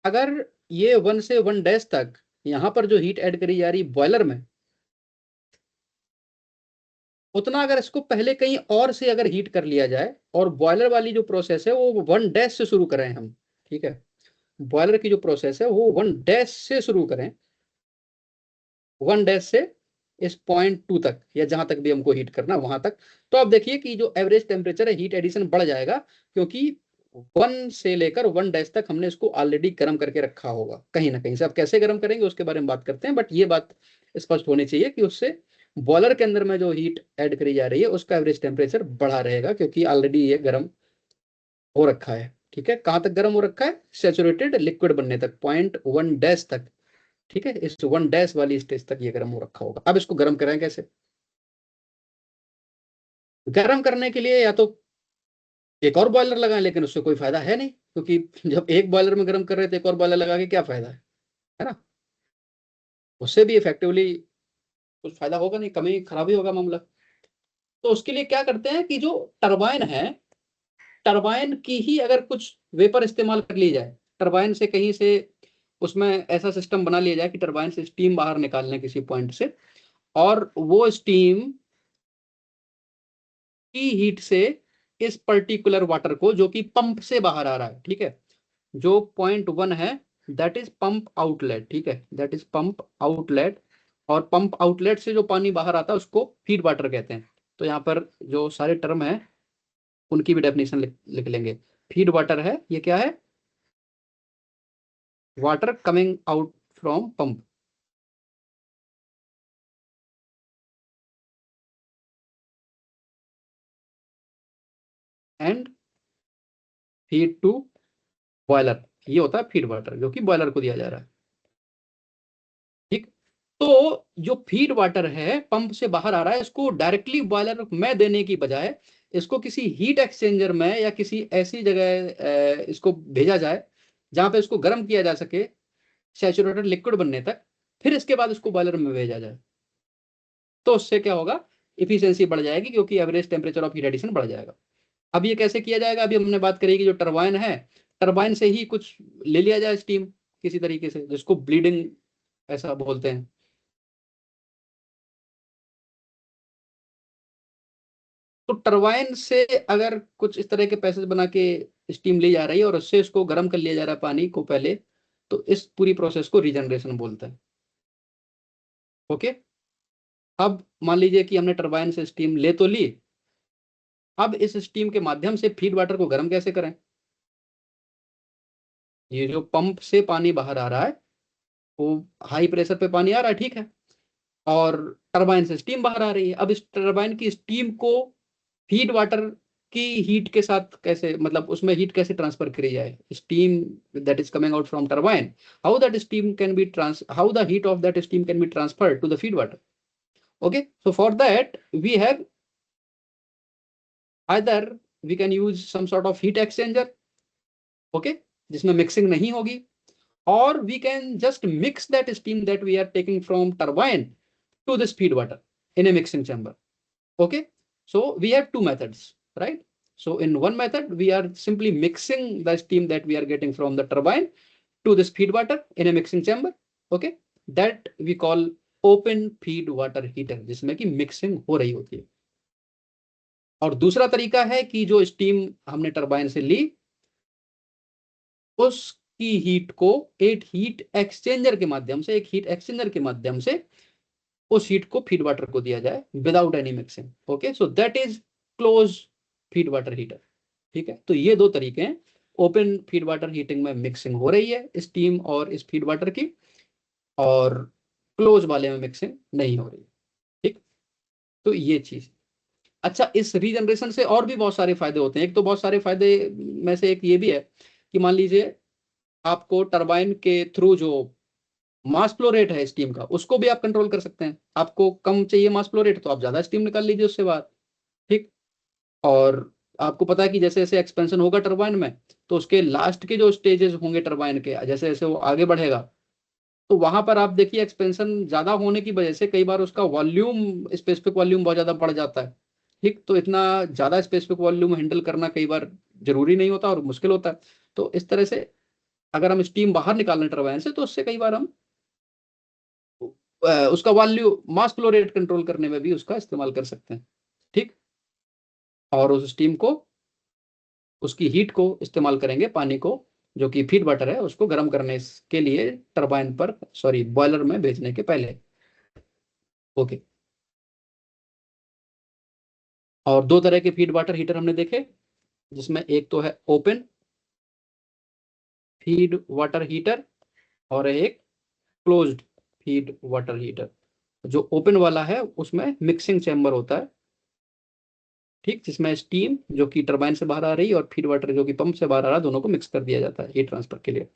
[SPEAKER 1] अगर ये 1 से 1 dash तक यहां पर जो heat add करी जा रही बॉयलर में, उतना अगर इसको पहले कहीं और से अगर हीट कर लिया जाए और बॉयलर वाली जो प्रोसेस है वो 1 डैश से शुरू करें हम, ठीक है, बॉयलर की जो प्रोसेस है वो 1 डैश से शुरू करें, 1 डैश से इस पॉइंट 2 तक या जहां तक भी हमको हीट करना वहां तक, तो आप देखिए कि जो एवरेज टेम्परेचर है हीट एडिशन बढ़ जाएगा, क्योंकि 1 से लेकर 1 डैश तक हमने इसको ऑलरेडी गर्म करके रखा होगा कहीं ना कहीं से। अब कैसे गर्म करेंगे उसके बारे में बात करते हैं, बट ये बात स्पष्ट होनी चाहिए कि उससे बॉयलर के अंदर में जो हीट ऐड करी जा रही है उसका एवरेज टेम्परेचर बढ़ा रहेगा, क्योंकि ऑलरेडी ये गर्म हो रखा है। ठीक है, कहां तक गर्म हो रखा है? सेचुरेटेड लिक्विड बनने तक, 0.1 डैश तक। ठीक है, इस 1 डैश वाली स्टेज तक ये गर्म हो रखा होगा। अब इसको गर्म करें कैसे? गर्म करने के लिए या तो एक और बॉयलर लगाएं, लेकिन उससे कोई फायदा है नहीं, क्योंकि जब एक बॉयलर में गर्म कर रहे थे एक और बॉयलर लगा के क्या फायदा है ना? उससे भी इफेक्टिवली कुछ फायदा होगा नहीं, कमी खराबी होगा मामला। तो उसके लिए क्या करते हैं कि जो टरबाइन है, टरबाइन की ही अगर कुछ वेपर इस्तेमाल कर ली जाए, टरबाइन से कहीं से उसमें ऐसा सिस्टम बना लिया जाए कि टरबाइन से स्टीम बाहर निकालने किसी पॉइंट से, और वो स्टीम की हीट से इस पर्टिकुलर वाटर को जो कि पंप से बाहर आ रहा है, ठीक है, जो 0.1 है दैट इज पंप आउटलेट, ठीक है, दैट इज पंप आउटलेट, और पंप आउटलेट से जो पानी बाहर आता है उसको फीड वाटर कहते हैं। तो यहाँ पर जो सारे टर्म है उनकी भी डेफिनेशन लिख लेंगे। फीड वाटर है, ये क्या है? Water coming out from pump and feed to boiler, ये होता है फीड वाटर जो कि बॉयलर को दिया जा रहा है। ठीक, तो जो फीड वाटर है पंप से बाहर आ रहा है, इसको डायरेक्टली बॉयलर में देने की बजाय इसको किसी हीट एक्सचेंजर में या किसी ऐसी जगह इसको भेजा जाए जहां पे इसको गर्म किया जा सके सैचुरेटेड लिक्विड बनने तक, फिर इसके बाद इसको बॉयलर में भेजा जाए। तो उससे क्या होगा? इफिशियंसी बढ़ जाएगी, क्योंकि average temperature of heat addition बढ़ जाएगा। अब ये कैसे किया जाएगा? अभी हमने बात करी कि जो टरबाइन है, टरबाइन से ही कुछ ले लिया जाए स्टीम किसी तरीके से, जिसको ब्लीडिंग ऐसा बोलते हैं। तो टरबाइन से अगर कुछ इस तरह के पैसेज बना के स्टीम ली जा रही है और उससे इसको गर्म कर लिया जा रहा है पानी को पहले, तो इस पूरी प्रोसेस को रीजनरेशन बोलते हैं। ओके, अब मान लीजिए कि हमने टरबाइन से स्टीम ले तो ली, अब इस स्टीम के माध्यम से फीड वाटर को गर्म कैसे करें? ये जो पंप से पानी बाहर आ रहा है वो हाई प्रेशर पे पानी आ रहा है, ठीक है, और टरबाइन से स्टीम बाहर आ रही है। अब इस टरबाइन की स्टीम को फीड वाटर की हीट के साथ कैसे, मतलब उसमें हीट कैसे ट्रांसफर करी जाए? Steam that is coming out from turbine, how that steam can be how the heat of that steam can be transferred to the feed water? Okay, so for that we have either we can use some sort of heat exchanger, okay, जिसमें mixing नहीं होगी, or we can just mix that steam that we are taking from turbine to this feed water in a mixing chamber. Okay, so we have two methods, right? So in one method we are simply mixing the steam that we are getting from the turbine to this feed water in a mixing chamber, okay, that we call open feed water heater, जिसमें कि mixing हो रही होती है। और दूसरा तरीका है कि जो स्टीम हमने टरबाइन से ली उसकी हीट को एक हीट एक्सचेंजर के माध्यम से, एक हीट एक्सचेंजर के माध्यम से उस हीट को फीड वाटर को दिया जाए without any mixing. Okay, so that is close feed water heater. ठीक है, तो ये दो तरीके हैं। ओपन फीड वाटर हीटिंग में मिक्सिंग हो रही है स्टीम और इस फीड वाटर की, और क्लोज वाले में मिक्सिंग नहीं हो रही है। ठीक, तो ये चीज। अच्छा, इस रीजनरेशन से और भी बहुत सारे फायदे होते हैं। एक तो बहुत सारे फायदे में से एक ये भी है कि मान लीजिए आपको टरबाइन के थ्रू जो मास फ्लो रेट है स्टीम का, उसको भी आप कंट्रोल कर सकते हैं। आपको कम चाहिए मास फ्लो रेट, तो आप ज्यादा स्टीम निकाल लीजिए उससे बाहर। ठीक। और आपको पता है कि जैसे जैसे एक्सपेंशन होगा टरबाइन में, तो उसके लास्ट के जो स्टेजेस होंगे टरबाइन के, जैसे जैसे वो आगे बढ़ेगा, तो वहां पर आप देखिए एक्सपेंशन ज्यादा होने की वजह से कई बार उसका वॉल्यूम, स्पेसिफिक वॉल्यूम बहुत ज्यादा बढ़ जाता है। ठीक। तो इतना ज्यादा स्पेसिफिक वॉल्यूम हैंडल करना कई बार जरूरी नहीं होता और मुश्किल होता है। तो इस तरह से अगर हम स्टीम बाहर निकाल लें टरबाइन से, तो उससे कई बार हम उसका वॉल्यूम, मास फ्लो रेट कंट्रोल करने में भी उसका इस्तेमाल कर सकते हैं। ठीक। और उस स्टीम को, उसकी हीट को इस्तेमाल करेंगे, पानी को जो कि फीड वाटर है उसको गर्म करने के लिए टरबाइन पर, सॉरी बॉयलर में भेजने के पहले। ओके। और दो तरह के फीड वाटर हीटर हमने देखे, जिसमें एक तो है ओपन फीड वाटर हीटर और एक क्लोज्ड फीड वाटर हीटर। जो ओपन वाला है उसमें मिक्सिंग चैम्बर होता है। ठीक। जिसमें स्टीम जो कि टरबाइन से बाहर आ रही है और फीड वाटर जो कि पंप से बाहर आ रहा है, दोनों को मिक्स कर दिया जाता है हीट ट्रांसफर के लिए।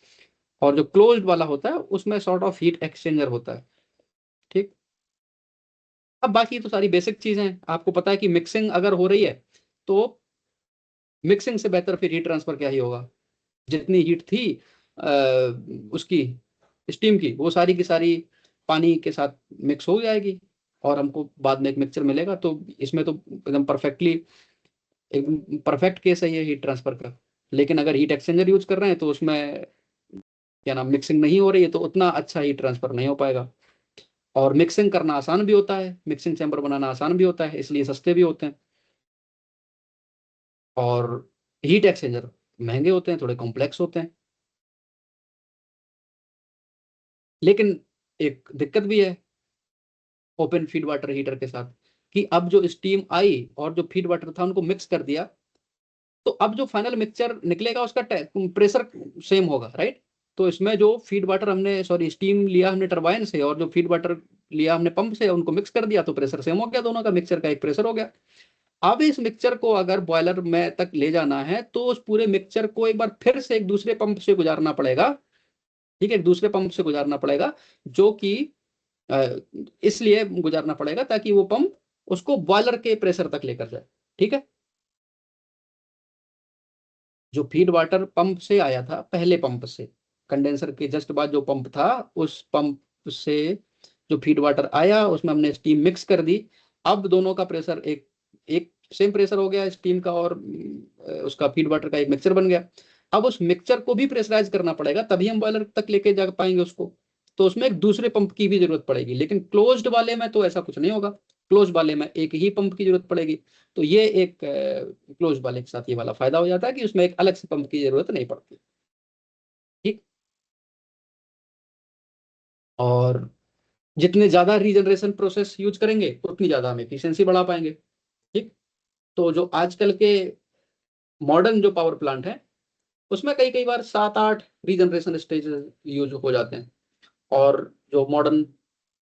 [SPEAKER 1] और जो क्लोज्ड वाला होता है उसमें सॉर्ट ऑफ हीट एक्सचेंजर होता है। ठीक। अब बाकी तो सारी बेसिक चीजें हैं। आपको पता है कि मिक्सिंग अगर हो रही है, तो मिक्सिंग से बेहतर फिर हीट ट्रांसफर क्या ही होगा। जितनी हीट थी उसकी स्टीम की, वो सारी की सारी पानी के साथ मिक्स हो जाएगी और हमको बाद में एक मिक्सचर मिलेगा। तो इसमें तो एकदम परफेक्टली, एकदम परफेक्ट केस है ये हीट ट्रांसफर का। लेकिन अगर हीट एक्सचेंजर यूज कर रहे हैं तो उसमें क्या नाम, मिक्सिंग नहीं हो रही है, तो उतना अच्छा हीट ट्रांसफर नहीं हो पाएगा। और मिक्सिंग करना आसान भी होता है, मिक्सिंग चैम्बर बनाना आसान भी होता है, इसलिए सस्ते भी होते हैं। और हीट एक्सचेंजर महंगे होते हैं, थोड़े कॉम्प्लेक्स होते हैं। लेकिन एक दिक्कत भी है ओपन फीड वाटर हीटर के साथ, कि अब जो स्टीम आई और जो फीड वाटर था उनको मिक्स कर दिया, तो अब जो फाइनल मिक्सचर निकलेगा उसका प्रेशर सेम होगा, राइट। तो इसमें जो फीड वाटर हमने, सॉरी स्टीम लिया हमने टरबाइन से और जो फीड वाटर लिया हमने पंप से, उनको मिक्स कर दिया, तो प्रेशर सेम हो गया, दोनों का मिक्सचर का एक प्रेशर हो गया। अब इस मिक्सचर को अगर बॉयलर में तक ले जाना है, तो उस पूरे मिक्सचर को एक बार फिर से एक दूसरे पंप से गुजारना पड़ेगा। ठीक है, एक दूसरे पंप से गुजारना पड़ेगा, जो कि अ, इसलिए गुजारना पड़ेगा ताकि वो पंप उसको बॉयलर के प्रेशर तक लेकर जाए। ठीक है। जो फीड वाटर पंप से आया था, पहले पंप से, कंडेंसर के जस्ट बाद जो पंप था, उस पंप से जो फीड वाटर आया उसमें हमने स्टीम मिक्स कर दी। अब दोनों का प्रेशर एक एक सेम प्रेशर हो गया, स्टीम का और उसका फीड वाटर का एक मिक्सचर बन गया। अब उस मिक्सचर को भी प्रेशराइज करना पड़ेगा, तभी हम बॉयलर तक लेके जा पाएंगे उसको। तो उसमें एक दूसरे पंप की भी जरूरत पड़ेगी, लेकिन क्लोज्ड वाले में तो ऐसा कुछ नहीं होगा। क्लोज वाले में एक ही पंप की जरूरत पड़ेगी। तो ये एक क्लोज वाले के साथ ये वाला फायदा हो जाता है कि उसमें एक अलग से पंप की जरूरत नहीं पड़ती। ठीक। और जितने ज्यादा रीजनरेशन प्रोसेस यूज करेंगे, उतनी ज्यादा हम एफिशिएंसी बढ़ा पाएंगे। ठीक। तो जो आजकल के मॉडर्न जो पावर प्लांट है, उसमें कई कई बार 7-8 रीजनरेशन स्टेज यूज हो जाते हैं। और जो मॉडर्न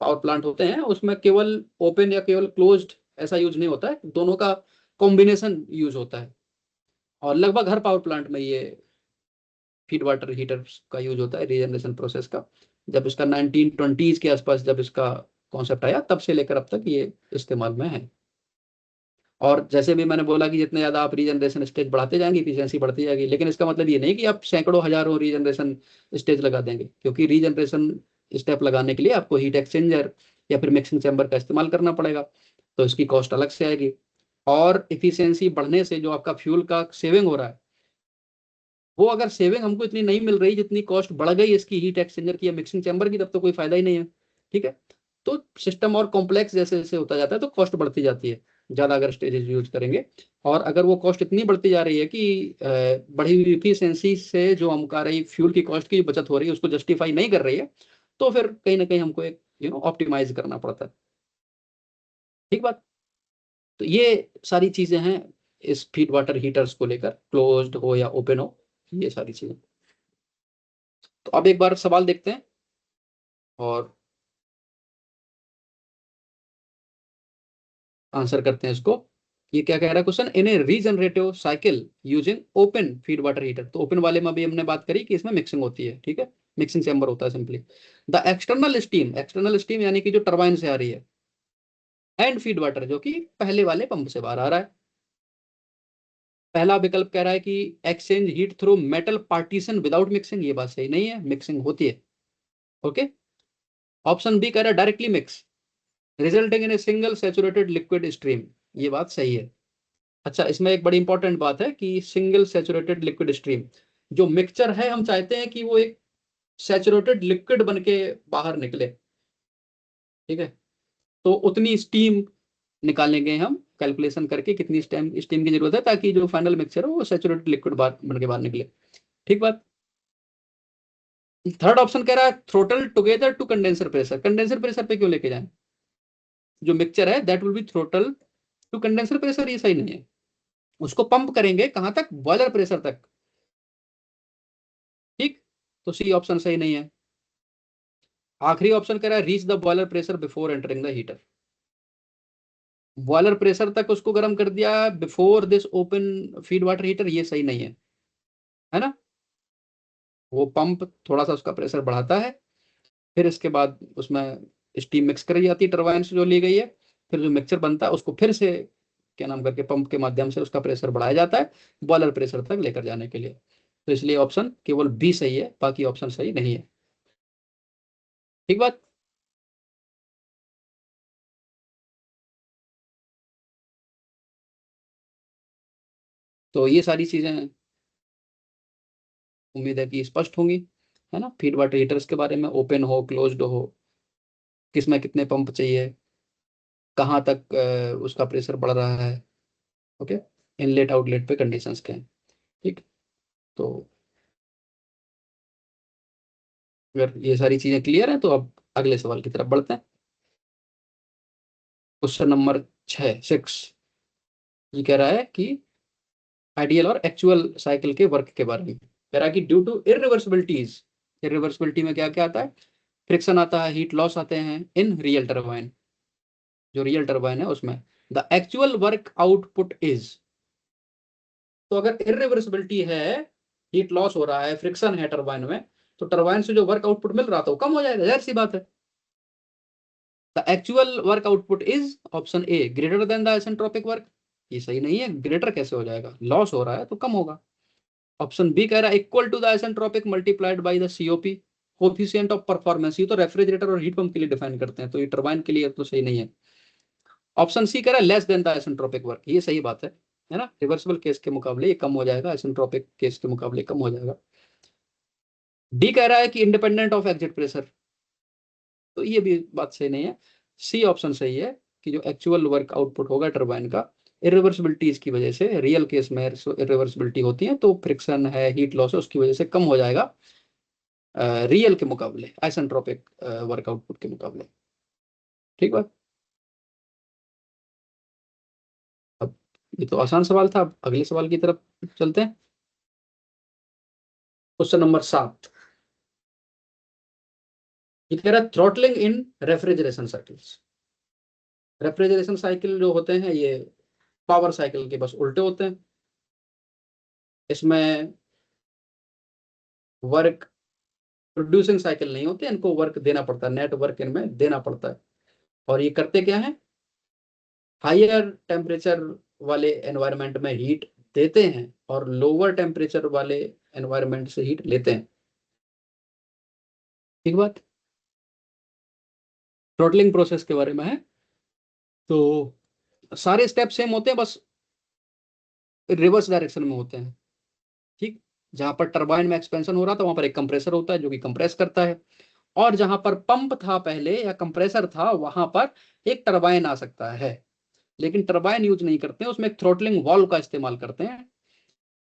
[SPEAKER 1] पावर प्लांट होते हैं उसमें केवल ओपन या केवल क्लोज्ड ऐसा यूज नहीं होता है, दोनों का कॉम्बिनेशन यूज होता है। और लगभग हर पावर प्लांट में ये फीड वाटर हीटर का यूज होता है रीजनरेशन प्रोसेस का। जब इसका 1920s के आसपास जब इसका कॉन्सेप्ट आया, तब से लेकर अब तक ये इस्तेमाल में है। और जैसे भी मैंने बोला कि जितने ज्यादा आप रीजनरेशन स्टेज बढ़ाते जाएंगे, इफिशियंसी बढ़ती जाएगी। लेकिन इसका मतलब ये नहीं कि आप सैकड़ों हजारों रीजनरेशन स्टेज लगा देंगे, क्योंकि रीजनरेशन स्टेप लगाने के लिए आपको हीट एक्सचेंजर या फिर मिक्सिंग चैम्बर का इस्तेमाल करना पड़ेगा। तो इसकी कॉस्ट अलग से आएगी। और इफिशियंसी बढ़ने से जो आपका फ्यूल का सेविंग हो रहा है, वो अगर सेविंग हमको इतनी नहीं मिल रही जितनी कॉस्ट बढ़ गई इसकी हीट एक्सचेंजर की या मिक्सिंग चैम्बर की, तब तो कोई फायदा ही नहीं है। ठीक है। तो सिस्टम और कॉम्प्लेक्स जैसे जैसे होता जाता है, तो कॉस्ट बढ़ती जाती है ज्यादा अगर स्टेजेस यूज करेंगे। और अगर वो कॉस्ट इतनी बढ़ती जा रही है कि बढ़ी हुई इफिशियंसी से जो हमारा रही फ्यूल की कॉस्ट की बचत हो रही है उसको जस्टिफाई नहीं कर रही है, तो फिर कहीं ना कहीं हमको एक ऑप्टिमाइज करना पड़ता है। ठीक बात। तो ये सारी चीजें हैं इस फीड वाटर हीटर्स को लेकर, क्लोज्ड हो या ओपन हो, ये सारी चीजें। तो अब एक बार सवाल देखते हैं और आंसर करते हैं इसको। ये क्या कह रहा है question, in a regenerative cycle using open feed water heater. तो ओपन वाले में भी हमने बात करी कि इसमें मिक्सिंग होती है, ठीक है, मिक्सिंग चैम्बर होता है सिंपली। द एक्सटर्नल स्टीम यानी कि जो टरबाइन से आ रही है, एंड फीड वाटर जो कि पहले वाले पंप से बाहर आ रहा है। पहला विकल्प कह रहा है कि exchange heat through metal partition without mixing, ये बात सही नहीं है, मिक्सिंग होती है। ओके। ऑप्शन बी कह रहा है directly mix resulting in a single saturated liquid stream, ये बात सही है। अच्छा, इसमें एक बड़ी इंपॉर्टेंट बात है कि सिंगल सैचुरेटेड लिक्विड स्ट्रीम, जो मिक्सचर है हम चाहते हैं कि वो एक सैचुरेटेड लिक्विड बन के बाहर निकले, ठीक है। तो उतनी स्टीम निकालेंगे हम कैलकुलेशन करके, कितनी स्टीम स्टीम की जरूरत है ताकि जो फाइनल मिक्सचर हो वो सैचुरेटेड लिक्विड बाहर बन के बाहर निकले, ठीक बात। थर्ड ऑप्शन कह रहा है throttle together to condenser pressure, condenser pressure पे क्यों लेके जाएं, जो मिक्सचर है that will be throttle to condenser pressure, ये सही नहीं है। उसको पंप करेंगे कहां तक, बॉयलर प्रेशर तक, ठीक। तो सी ऑप्शन सही नहीं है। आखिरी ऑप्शन कह रहा है reach the boiler pressure before entering the heater, boiler pressure तक उसको गर्म कर दिया before this open feed water heater, ये सही नहीं है ना। वो पंप थोड़ा सा उसका प्रेशर बढ़ाता है, फिर इसके बाद उसमें स्टीम मिक्स करी जाती है टरबाइन से जो ली गई है, फिर जो मिक्सचर बनता है उसको फिर से क्या नाम करके पंप के माध्यम से उसका प्रेशर बढ़ाया जाता है बॉयलर प्रेशर तक लेकर जाने के लिए। तो इसलिए ऑप्शन केवल बी सही है, बाकी ऑप्शन सही नहीं है, ठीक बात। तो ये सारी चीजें उम्मीद है कि स्पष्ट होंगी, है ना। फीड वाटर हीटर्स के बारे में, ओपन हो क्लोज्ड हो, किसमें कितने पंप चाहिए, कहाँ तक उसका प्रेशर बढ़ रहा है, ओके, इनलेट आउटलेट पे कंडीशंस के हैं, ठीक। तो अगर ये सारी चीजें क्लियर है तो अब अगले सवाल की तरफ बढ़ते हैं। क्वेश्चन नंबर 6 ये कह रहा है कि आइडियल और एक्चुअल साइकिल के वर्क के बारे में कह रहा है कि ड्यू टू इरिवर्सिबिलिटीज, इरिवर्सिबिलिटी में क्या क्या आता है, फ्रिक्शन आता है, हीट लॉस आते हैं इन रियल टरबाइन, जो रियल टरबाइन है उसमें, the actual work output is. तो अगर इरिवर्सिबिलिटी है, हीट लॉस हो रहा है, फ्रिक्शन है टरबाइन में, तो टरबाइन से जो वर्क आउटपुट मिल रहा था वो कम हो जाएगा, जाहिर सी बात है। The actual work output is option A greater than the isentropic work, ये सही नहीं है, ग्रेटर कैसे हो जाएगा, लॉस हो रहा है तो कम होगा। ऑप्शन बी कह रहा है equal to the isentropic multiplied by the COP coefficient of performance, ये तो रेफ्रिजरेटर और हीट पंप के लिए डिफाइन करते हैं, तो ये टरबाइन के लिए तो सही नहीं है। ऑप्शन सी कह रहा है less than the isentropic work, ये सही बात है ना, रिवर्सिबल केस के मुकाबले ये कम हो जाएगा, आइसेंट्रोपिक केस के मुकाबले कम हो जाएगा। डी कह रहा है कि इंडिपेंडेंट ऑफ एग्जिट प्रेशर, तो ये भी बात सही नहीं है। सी ऑप्शन सही है कि जो एक्चुअल वर्क आउटपुट होगा टरबाइन का, इरिवर्सिबिलिटीज की वजह से, रियल केस में इरिवर्सिबिलिटी होती है तो फ्रिक्शन है, हीट लॉस है, उसकी वजह से कम हो जाएगा रियल के मुकाबले, आइसेंट्रोपिक वर्क आउटपुट के मुकाबले, ठीक बात। अब ये तो आसान सवाल था, अब अगले सवाल की तरफ चलते हैं। क्वेश्चन नंबर 7 ये कह रहा है थ्रॉटलिंग इन रेफ्रिजरेशन साइकिल्स, रेफ्रिजरेशन साइकिल जो होते हैं ये पावर साइकिल के बस उल्टे होते हैं। इसमें वर्क प्रोड्यूसिंग साइकिल नहीं होते, इनको वर्क देना पड़ता है, नेट वर्क इनमें देना पड़ता है। और ये करते क्या है, हायर टेम्परेचर वाले एनवायरनमेंट में हीट देते हैं और लोअर टेम्परेचर वाले एनवायरनमेंट से हीट लेते हैं, ठीक बात। थ्रॉटलिंग प्रोसेस के बारे में है, तो सारे स्टेप सेम होते हैं, बस रिवर्स डायरेक्शन में होते हैं, ठीक। जहां पर टरबाइन में एक्सपेंशन हो रहा था वहां पर एक कंप्रेसर होता है जो कि कंप्रेस करता है, और जहां पर पंप था पहले या कंप्रेसर था वहां पर एक टरबाइन आ सकता है, लेकिन टरबाइन यूज नहीं करते हैं, उसमें एक थ्रोटलिंग वाल्व का इस्तेमाल करते हैं।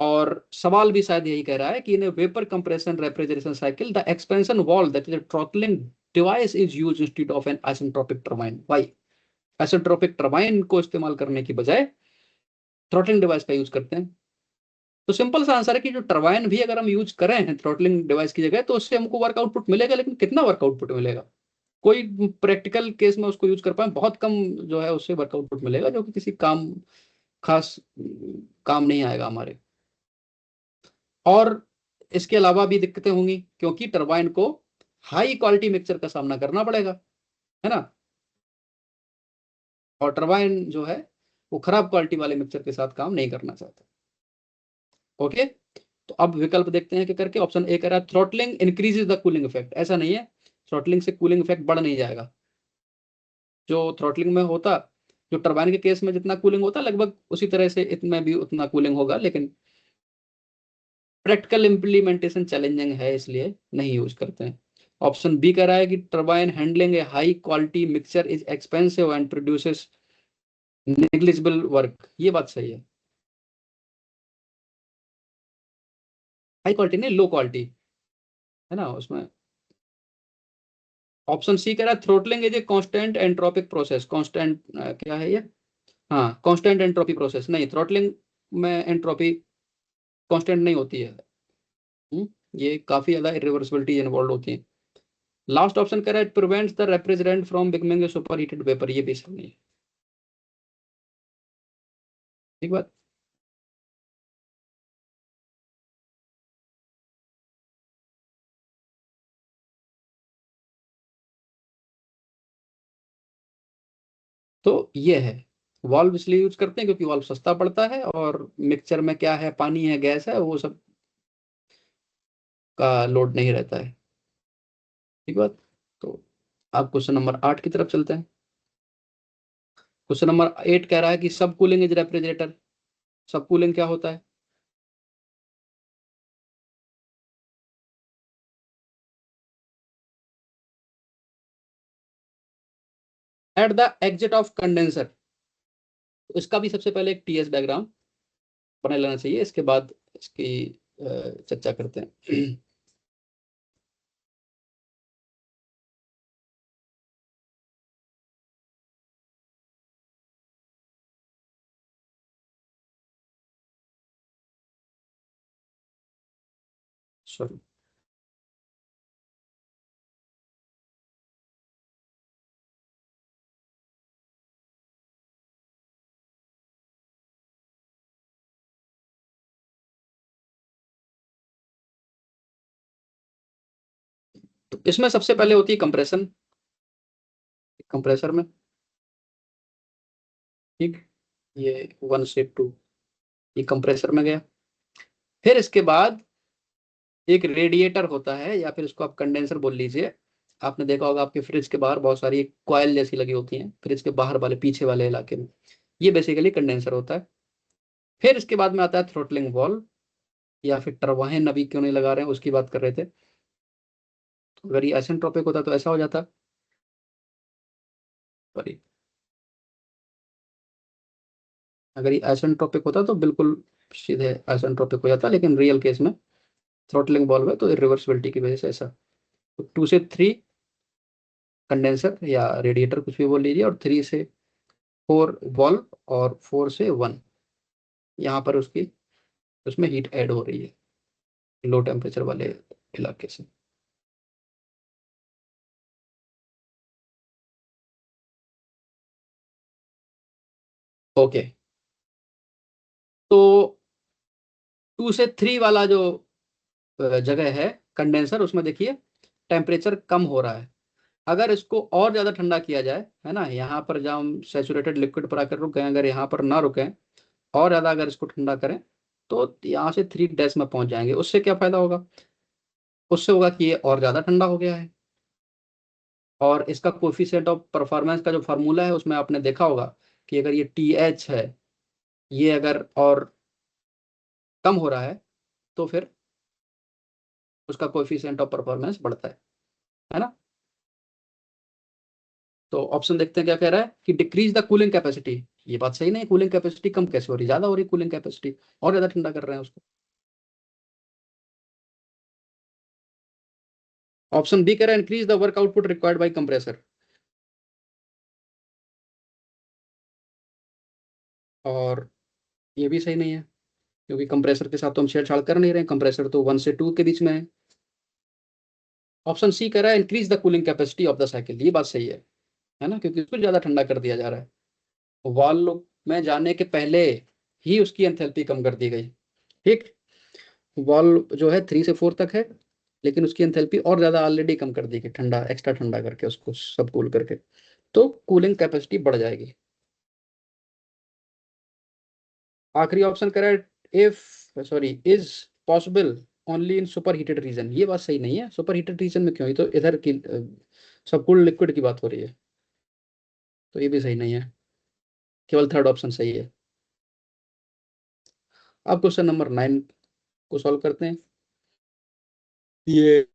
[SPEAKER 1] और सवाल भी शायद यही कह रहा है कि in vapour compression refrigeration cycle the expansion valve that is throttling device is use instead of an isentropic turbine, why isentropic turbine को इस्तेमाल करने की बजाय थ्रोटलिंग डिवाइस का यूज करते हैं। तो सिंपल सा आंसर है कि जो टरबाइन भी अगर हम यूज करें हैं थ्रोटलिंग डिवाइस की जगह तो उससे हमको वर्क आउटपुट मिलेगा, लेकिन कितना वर्क आउटपुट मिलेगा, कोई प्रैक्टिकल केस में उसको यूज कर पाए बहुत कम जो है उससे वर्क आउटपुट मिलेगा जो कि किसी काम खास काम नहीं आएगा हमारे। और इसके अलावा भी दिक्कतें होंगी, क्योंकि टरबाइन को हाई क्वालिटी मिक्सचर का सामना करना पड़ेगा, है ना। और टरबाइन जो है वो खराब क्वालिटी वाले मिक्सचर के साथ काम नहीं करना चाहता। ओके, तो अब विकल्प देखते हैं कि करके। ऑप्शन ए कह रहा है throttling increases the cooling effect. ऐसा नहीं है, थ्रॉटलिंग से कूलिंग इफेक्ट बढ़ नहीं जाएगा। जो थ्रॉटलिंग में होता, जो टरबाइन के केस में जितना कूलिंग होता लगभग उसी तरह से इतने भी उतना कूलिंग होगा, लेकिन प्रैक्टिकल इंप्लीमेंटेशन चैलेंजिंग है, इसलिए नहीं यूज करते हैं। ऑप्शन बी कह रहा है कि turbine handling A high quality mixture is expensive and produces negligible work. ये बात सही है। हाई क्वालिटी नहीं, लो क्वालिटी, है ना उसमें। ऑप्शन सी कह रहा है throttling is a constant entropic process. Constant क्या है ये? हाँ, कांस्टेंट एंट्रोपी प्रोसेस नहीं, थ्रोटलिंग में एंट्रोपी कांस्टेंट नहीं होती है। ये काफी ज्यादा इरिवर्सिबिलिटी इन्वॉल्व होती है। लास्ट ऑप्शन कह रहा है prevents the refrigerant from becoming a super heated vapour. ये भी सही नहीं है। ठीक बात। तो ये है, वाल्व इसलिए यूज करते हैं क्योंकि वाल्व सस्ता पड़ता है, और मिक्सचर में क्या है, पानी है, गैस है, वो सब का लोड नहीं रहता है। ठीक बात। तो आप क्वेश्चन नंबर 8 की तरफ चलते हैं। क्वेश्चन नंबर 8 कह रहा है कि सब कूलिंग इज रेफ्रिजरेटर। सब कूलिंग क्या होता है? At the exit of condenser. तो इसका भी सबसे पहले एक टीएस डायग्राम बना लेना चाहिए, इसके बाद इसकी चर्चा करते हैं। सॉरी। तो इसमें सबसे पहले होती है कंप्रेशन। कंप्रेसर में, ठीक, ये 1 से 2, ये कंप्रेसर में गया। फिर इसके बाद एक रेडिएटर होता है, या फिर इसको आप कंडेंसर बोल लीजिए। आपने देखा होगा आपके फ्रिज के बाहर बहुत सारी कॉइल जैसी लगी होती हैं, फ्रिज के बाहर वाले पीछे वाले इलाके में। ये बेसिकली कंडेंसर होता है। फिर इसके बाद में आता है थ्रोटलिंग वॉल्व, या फिर टरबाइन अभी क्यों नहीं लगा रहे हैं उसकी बात कर रहे थे। तो अगर ये आइसेंट्रोपिक होता तो ऐसा हो जाता। सॉरी, अगर ये आइसेंट्रोपिक होता तो बिल्कुल सीधे आइसेंट्रोपिक हो जाता, लेकिन रियल केस में थ्रोटलिंग वॉल्व है तो रिवर्सिबिलिटी की वजह से ऐसा। तो 2 से 3 कंडेंसर या रेडिएटर कुछ भी बोल लीजिए, और 3 से 4 वॉल्व, और 4 से 1 यहाँ पर उसकी उसमें हीट ऐड हो रही है लो टेम्परेचर वाले इलाके से। ओके, तो 2 से 3 वाला जो जगह है कंडेंसर, उसमें देखिए टेम्परेचर कम हो रहा है। अगर इसको और ज़्यादा ठंडा किया जाए, है ना, यहाँ पर जब हम सेचुरेटेड लिक्विड पर आकर रुक गए, अगर यहाँ पर ना रुकें, और ज़्यादा अगर इसको ठंडा करें, तो यहाँ से 3 डैश में पहुंच जाएंगे। उससे क्या फायदा होगा? उससे होगा कि ये और ज़्यादा ठंडा हो गया है। और इसका कोफिशिएंट ऑफ परफॉर्मेंस का जो फार्मूला है, उसमें आपने देखा होगा कि अगर ये TH है, ये अगर और कम हो रहा है, तो फिर उसका कोफिशिएंट ऑफ परफॉर्मेंस बढ़ता है ना। तो ऑप्शन देखते हैं क्या कह रहा है कि डिक्रीज द कूलिंग कैपेसिटी। ये बात सही नहीं, कूलिंग कैपेसिटी कम कैसे हो रही, ज्यादा हो रही कूलिंग कैपेसिटी, और ज्यादा ठंडा कर रहे हैं उसको। ऑप्शन बी कह रहा है increase the work output required by compressor. और ये भी सही नहीं है, क्योंकि कंप्रेसर के साथ तो हम छेड़छाड़ कर नहीं रहे हैं, कंप्रेसर तो 1 से 2 के बीच में है। ऑप्शन सी कह रहा है increase the cooling capacity of the cycle. ये बात सही है ना, क्योंकि उसको ज्यादा ठंडा कर दिया जा रहा है। वाल्व में जाने के पहले ही उसकी एंथैल्पी कम कर दी गई। ठीक, वाल्व जो है 3 से 4 तक है, लेकिन उसकी एंथैल्पी और ज्यादा ऑलरेडी कम कर दी गई, ठंडा एक्स्ट्रा ठंडा करके उसको सब कूल करके, तो कूलिंग कैपेसिटी बढ़ जाएगी। आखिरी ऑप्शन कह रहा है if sorry is possible only in super heated region. ये बात सही नहीं है, सुपर हीटेड रीजन में क्यों, ये तो इधर की सब कूल लिक्विड की बात हो रही है, तो ये भी सही नहीं है, केवल थर्ड ऑप्शन सही है। अब क्वेश्चन नंबर 9 को सॉल्व करते हैं। ये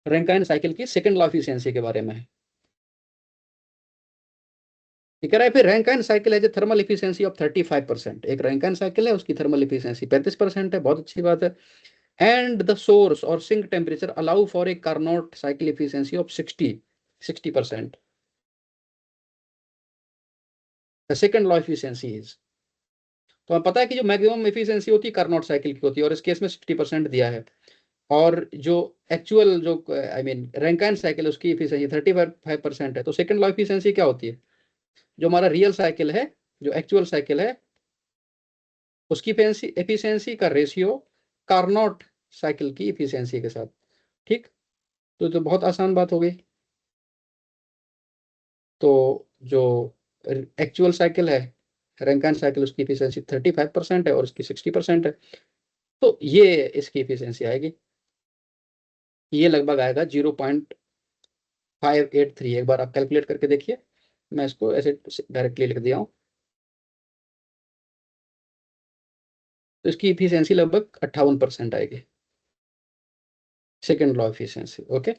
[SPEAKER 1] रैंकाइन साइकिल की सेकंड लॉ ऑफ इफिशिएंसी के बारे में है। ये कह रहा है फिर रैंकाइन साइकिल है जो थर्मल इफिशिएंसी ऑफ 35%। एक रैंकाइन साइकिल है, उसकी थर्मल इफिशिएंसी 35% है, बहुत अच्छी बात है। एंड द सोर्स और sink temperature allow for a Carnot cycle efficiency of 60%। The second law efficiency is, तो हमें पता है कि जो मैक्सिमम इफिशिएंसी होती है कार्नोट साइकिल की होती है, और इस केस में 60% दिया है। और जो एक्चुअल जो आई मीन रैंकाइन साइकिल उसकी इफिशिएंसी 35% है, तो सेकंड लॉ इफिशिएंसी क्या होती है, जो हमारा रियल साइकिल है, जो एक्चुअल साइकिल है, उसकी एफिशिएंसी का रेशियो कार्नोट साइकिल की इफिशिएंसी के साथ। ठीक, तो बहुत आसान बात हो गई। तो जो एक्चुअल साइकिल है रैंकाइन साइकिल, उसकी इफिशिएंसी 35% है और उसकी 60% है, तो ये इसकी इफिशिएंसी आएगी, ये लगभग आएगा 0.583। एक बार आप कैलकुलेट करके देखिए, मैं इसको ऐसे डायरेक्टली लिख दिया हूँ, तो इसकी इफिशियंसी लगभग 58% आएगी, सेकेंड लॉ इफिशियंसी। ओके,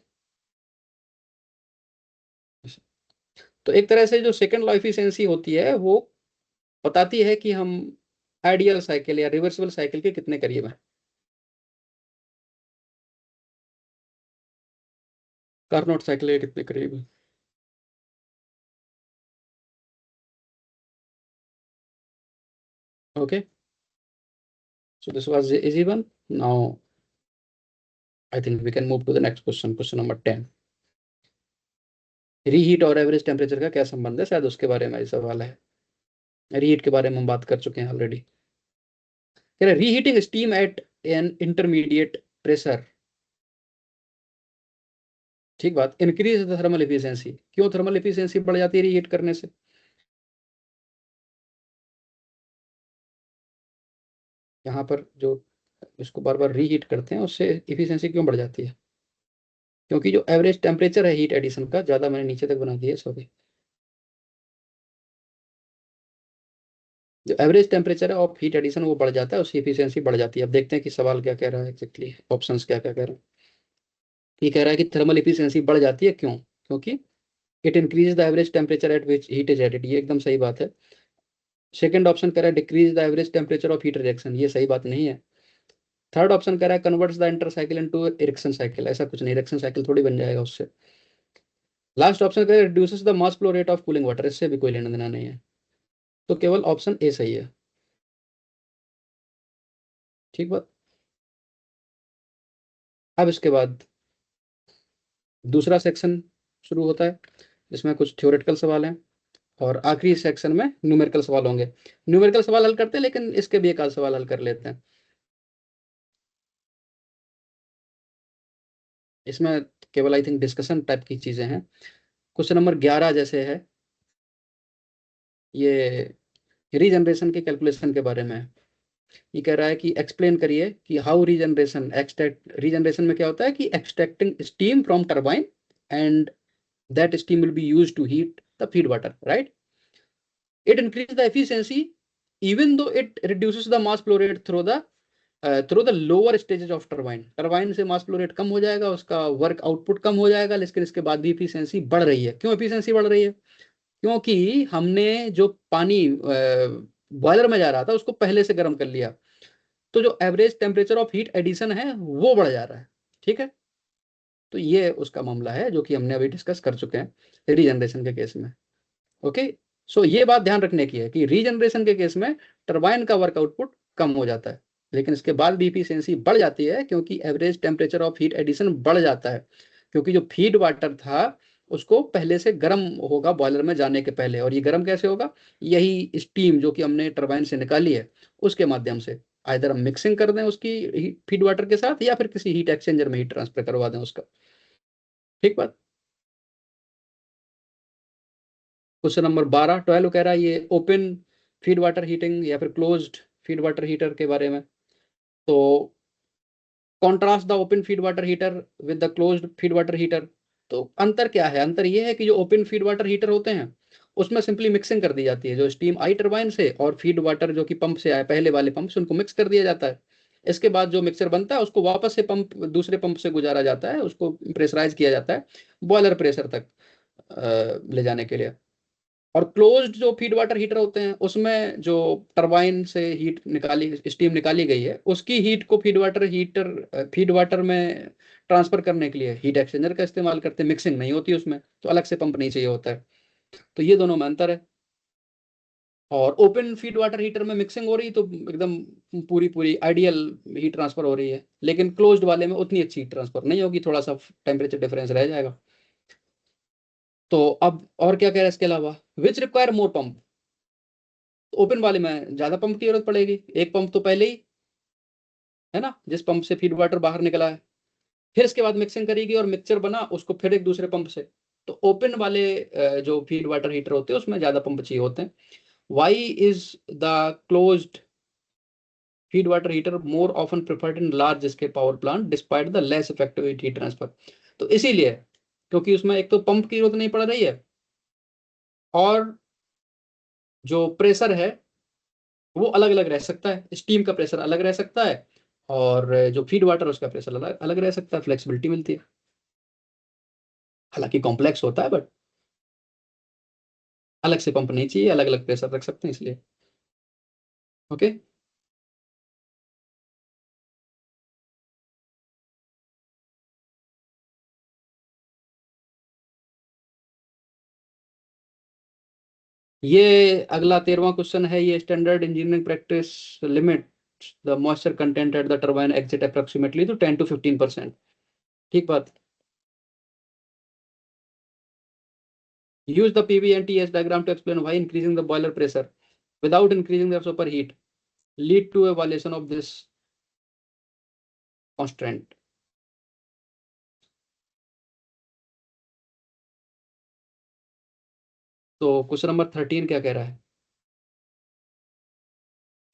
[SPEAKER 1] तो एक तरह से जो सेकेंड लॉ इफिशियंसी होती है वो बताती है कि हम आइडियल साइकिल या रिवर्सिबल साइकिल के कितने करीब हैं। कार्नोट साइकिल के कितने करीब है। Okay, so this was the easy one. Now I think we can move to the next question, question number 10। Reheat और एवरेज टेम्परेचर का क्या संबंध है, शायद उसके बारे में सवाल है। रीहीट के बारे में हम बात कर चुके हैं already. Reheating steam eight an intermediate pressure, ठीक बात, इंक्रीज द थर्मल एफिशिएंसी। क्यों थर्मल एफिशिएंसी बढ़ जाती है रीहीट करने से, यहाँ पर जो इसको बार बार रीहीट करते हैं उससे एफिशिएंसी क्यों बढ़ जाती है, क्योंकि जो एवरेज टेम्परेचर है हीट एडिशन का, ज्यादा मैंने नीचे तक बना दिया, सॉरी, जो एवरेज टेम्परेचर है ऑफ हीट एडिशन वो बढ़ जाता है, उसकी एफिशिएंसी बढ़ जाती है। अब देखते हैं कि सवाल क्या कह रहा है एक्जेक्टली, ऑप्शंस क्या क्या कह रहे हैं। ये कह रहा है कि थर्मल एफिशिएंसी बढ़ जाती है, क्यों, क्योंकि it increase the average temperature at which heat is added, ये एकदम सही बात है। सेकंड ऑप्शन कह रहा है decrease the average temperature of heat reaction, ये सही बात नहीं है। थर्ड ऑप्शन कह रहा है converts the inter cycle into erection cycle, ऐसा कुछ नहीं, इरेक्शन साइकिल थोड़ी बन जाएगा उससे। लास्ट ऑप्शन कह रहा है reduces the mass flow rate of cooling water, इससे भी कोई लेना देना नहीं है, तो केवल ऑप्शन ए सही है। ठीक बात। अब इसके बाद दूसरा सेक्शन शुरू होता है, जिसमें कुछ थ्योरेटिकल सवाल हैं, और आखिरी सेक्शन में न्यूमेरिकल सवाल होंगे। न्यूमेरिकल सवाल हल करते हैं, लेकिन इसके भी एक आध सवाल हल कर लेते हैं। इसमें केवल आई थिंक डिस्कशन टाइप की चीजें हैं। क्वेश्चन नंबर 11 जैसे है, ये रीजनरेशन के कैलकुलेशन के बारे में है। ये कह रहा है कि एक्सप्लेन करिए कि हाउ रीजनरेशन एक्सट्रैक्ट, रीजनरेशन में क्या होता है कि extracting steam from turbine and that steam will be used to heat the feed water, right. It increase the efficiency even though it reduces the mass flow rate through the lower stages of turbine. Turbine से mass flow rate कम हो जाएगा, उसका work output कम हो जाएगा, लेकिन इसके बाद भी एफिशिएंसी बढ़ रही है। क्यों एफिशिएंसी बढ़ रही है, क्योंकि हमने जो पानी बॉयलर में जा रहा था उसको पहले से गर्म कर लिया, तो जो average temperature of heat addition है वो बढ़ जा रहा है। ठीक है, तो ये उसका मामला है जो कि हमने अभी डिस्कस कर चुके हैं रीजनरेशन के केस में। ओके, सो ये बात ध्यान रखने की है कि रीजनरेशन के केस में टरबाइन का वर्क आउटपुट कम हो जाता है, लेकिन इसके बाद भी इफिशियंसी बढ़ जाती है, क्योंकि average temperature of heat addition बढ़ जाता है, क्योंकि जो फीड वाटर था उसको पहले से गर्म होगा बॉयलर में जाने के पहले। और ये गर्म कैसे होगा? यही स्टीम जो कि हमने टरबाइन से निकाली है उसके माध्यम से। आइदर हम मिक्सिंग कर दें उसकी फीड वाटर के साथ, या फिर किसी हीट एक्सचेंजर में हीट ट्रांसफर करवा दें उसका। ठीक बात। क्वेश्चन नंबर 12 कह रहा है ये ओपन फीड वाटर हीटिंग या फिर क्लोज्ड फीड वाटर हीटर के बारे में। तो contrast the open feed water heater with the closed feed water heater. तो अंतर क्या है? अंतर ये है कि जो ओपन फीड वाटर हीटर होते हैं उसमें सिंपली मिक्सिंग कर दी जाती है, जो स्टीम आई टरबाइन से और फीड वाटर जो कि पंप से आए, पहले वाले पंप से, उनको मिक्स कर दिया जाता है। इसके बाद जो मिक्सर बनता है उसको वापस से पंप, दूसरे पंप से गुजारा जाता है, उसको प्रेशराइज किया जाता है बॉयलर प्रेशर तक ले जाने के लिए। और क्लोज्ड जो फीड वाटर हीटर होते हैं उसमें जो टरबाइन से हीट निकाली, स्टीम निकाली गई है, उसकी हीट को फीड वाटर में ट्रांसफर करने के लिए हीट एक्सचेंजर का इस्तेमाल करते हैं। मिक्सिंग नहीं होती उसमें, तो अलग से पंप नहीं चाहिए होता है। तो ये दोनों में अंतर है। और ओपन फीड वाटर हीटर में मिक्सिंग हो रही तो एकदम पूरी पूरी आइडियल हीट ट्रांसफर हो रही है, लेकिन क्लोज्ड वाले में उतनी अच्छी हीट ट्रांसफर नहीं होगी, थोड़ा सा टेम्परेचर डिफरेंस रह जाएगा। तो अब और क्या कह रहे हैं इसके अलावा? Which require more pump. Open वाले में ज्यादा पंप की जरूरत पड़ेगी, एक पंप तो पहले ही है ना, जिस पंप से फीड वाटर बाहर निकला है। फिर इसके बाद मिक्सिंग करेगी और मिक्सचर बना, उसको फिर एक दूसरे पंप से। तो ओपन वाले जो फीड वाटर हीटर होते हैं उसमें ज्यादा पंप चाहिए होते हैं। Why is the closed feed water heater more often preferred in large scale power plant despite the less effective heat transfer. तो इसीलिए, क्योंकि उसमें एक तो पंप की जरूरत नहीं पड़ रही है, और जो प्रेशर है वो अलग अलग रह सकता है, स्टीम का प्रेशर अलग रह सकता है, और जो फीड वाटर उसका प्रेशर अलग अलग रह सकता है, फ्लेक्सिबिलिटी मिलती है। हालांकि कॉम्प्लेक्स होता है, बट अलग से पंप नहीं चाहिए, अलग अलग प्रेशर रख सकते हैं इसलिए। ओके। ये अगला 13वां क्वेश्चन है। ये standard engineering practice limit the moisture content at the turbine exit approximately तो 10 to 15%। ठीक बात। Use the PV and TS diagram to explain why increasing the boiler pressure without increasing the super heat lead to a violation of this constraint. तो question number 13 क्या कह रहा है?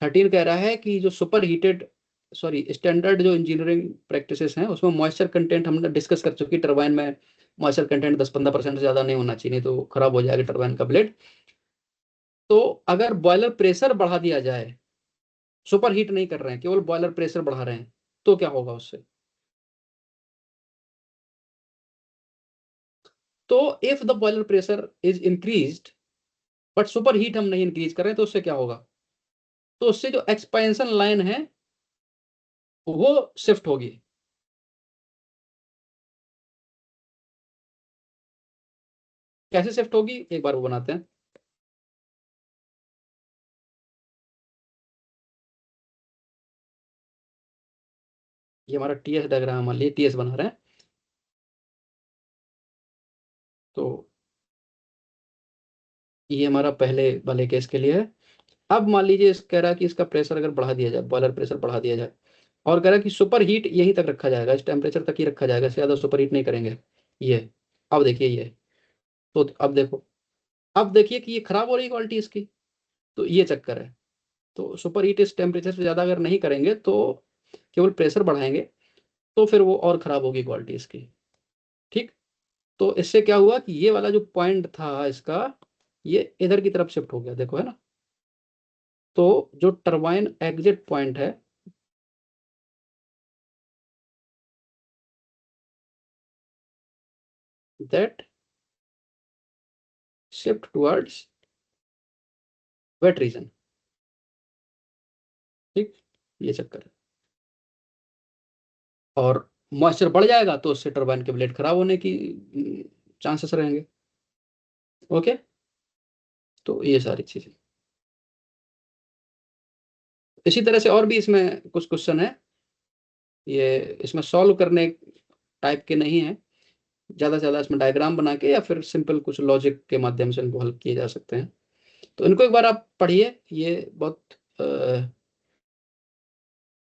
[SPEAKER 1] 13 कह रहा है कि जो सुपर हीटेड, सॉरी, स्टैंडर्ड जो इंजीनियरिंग प्रैक्टिसेस हैं उसमें मॉइस्चर कंटेंट हमने डिस्कस कर चुकी। टरबाइन में मॉइस्चर कंटेंट 10-15% से ज़्यादा नहीं होना चाहिए, नहीं तो खराब हो जाएगा टरबाइन का ब्लेड। तो अगर बॉयलर प्रेशर बढ़ा दिया जाए, सुपर हीट नहीं कर रहे हैं, केवल बॉयलर प्रेशर बढ़ा रहे हैं, तो क्या होगा उससे? तो if the boiler pressure is increased but super heat हम नहीं इंक्रीज कर रहे हैं, तो उससे क्या होगा? तो उससे जो एक्सपेंशन लाइन है वो शिफ्ट होगी। कैसे शिफ्ट होगी एक बार वो बनाते हैं। ये हमारा टीएस डायग्राम, मान लीजिए टीएस बना रहे हैं। तो ये हमारा पहले वाले केस के लिए है। अब मान लीजिए इस कह रहा है कि इसका प्रेशर अगर बढ़ा दिया जाए, बॉयलर प्रेशर बढ़ा दिया जाए, और कह रहा है कि सुपर हीट यहीं तक रखा जाएगा, इस टेम्परेचर तक ही रखा जाएगा, इससे ज़्यादा सुपर हीट नहीं करेंगे। ये, अब देखिए ये, तो अब देखो, अब देखिए कि ये खराब हो रही है क्वालिटी इसकी। तो ये चक्कर है। तो सुपर हीट इस टेम्परेचर से ज़्यादा अगर नहीं करेंगे, तो केवल प्रेशर बढ़ाएंगे, तो फिर वो और ख़राब होगी क्वालिटी इसकी। ठीक। तो इससे क्या हुआ कि ये वाला जो पॉइंट था इसका, ये इधर की तरफ शिफ्ट हो गया, देखो, है ना। तो जो टरबाइन एग्जिट पॉइंट है, that shift towards wet region. ठीक। ये चक्कर है। और मॉइस्चर बढ़ जाएगा तो उससे टरबाइन के ब्लेड खराब होने की चांसेस रहेंगे। ओके। तो ये सारी चीजें, इसी तरह से और भी इसमें कुछ क्वेश्चन है। ये इसमें सॉल्व करने टाइप के नहीं है, ज़्यादा से ज़्यादा इसमें डायग्राम बना के या फिर सिंपल कुछ लॉजिक के माध्यम से इनको हल किए जा सकते हैं। तो इनको एक बार आप पढ़िए, ये बहुत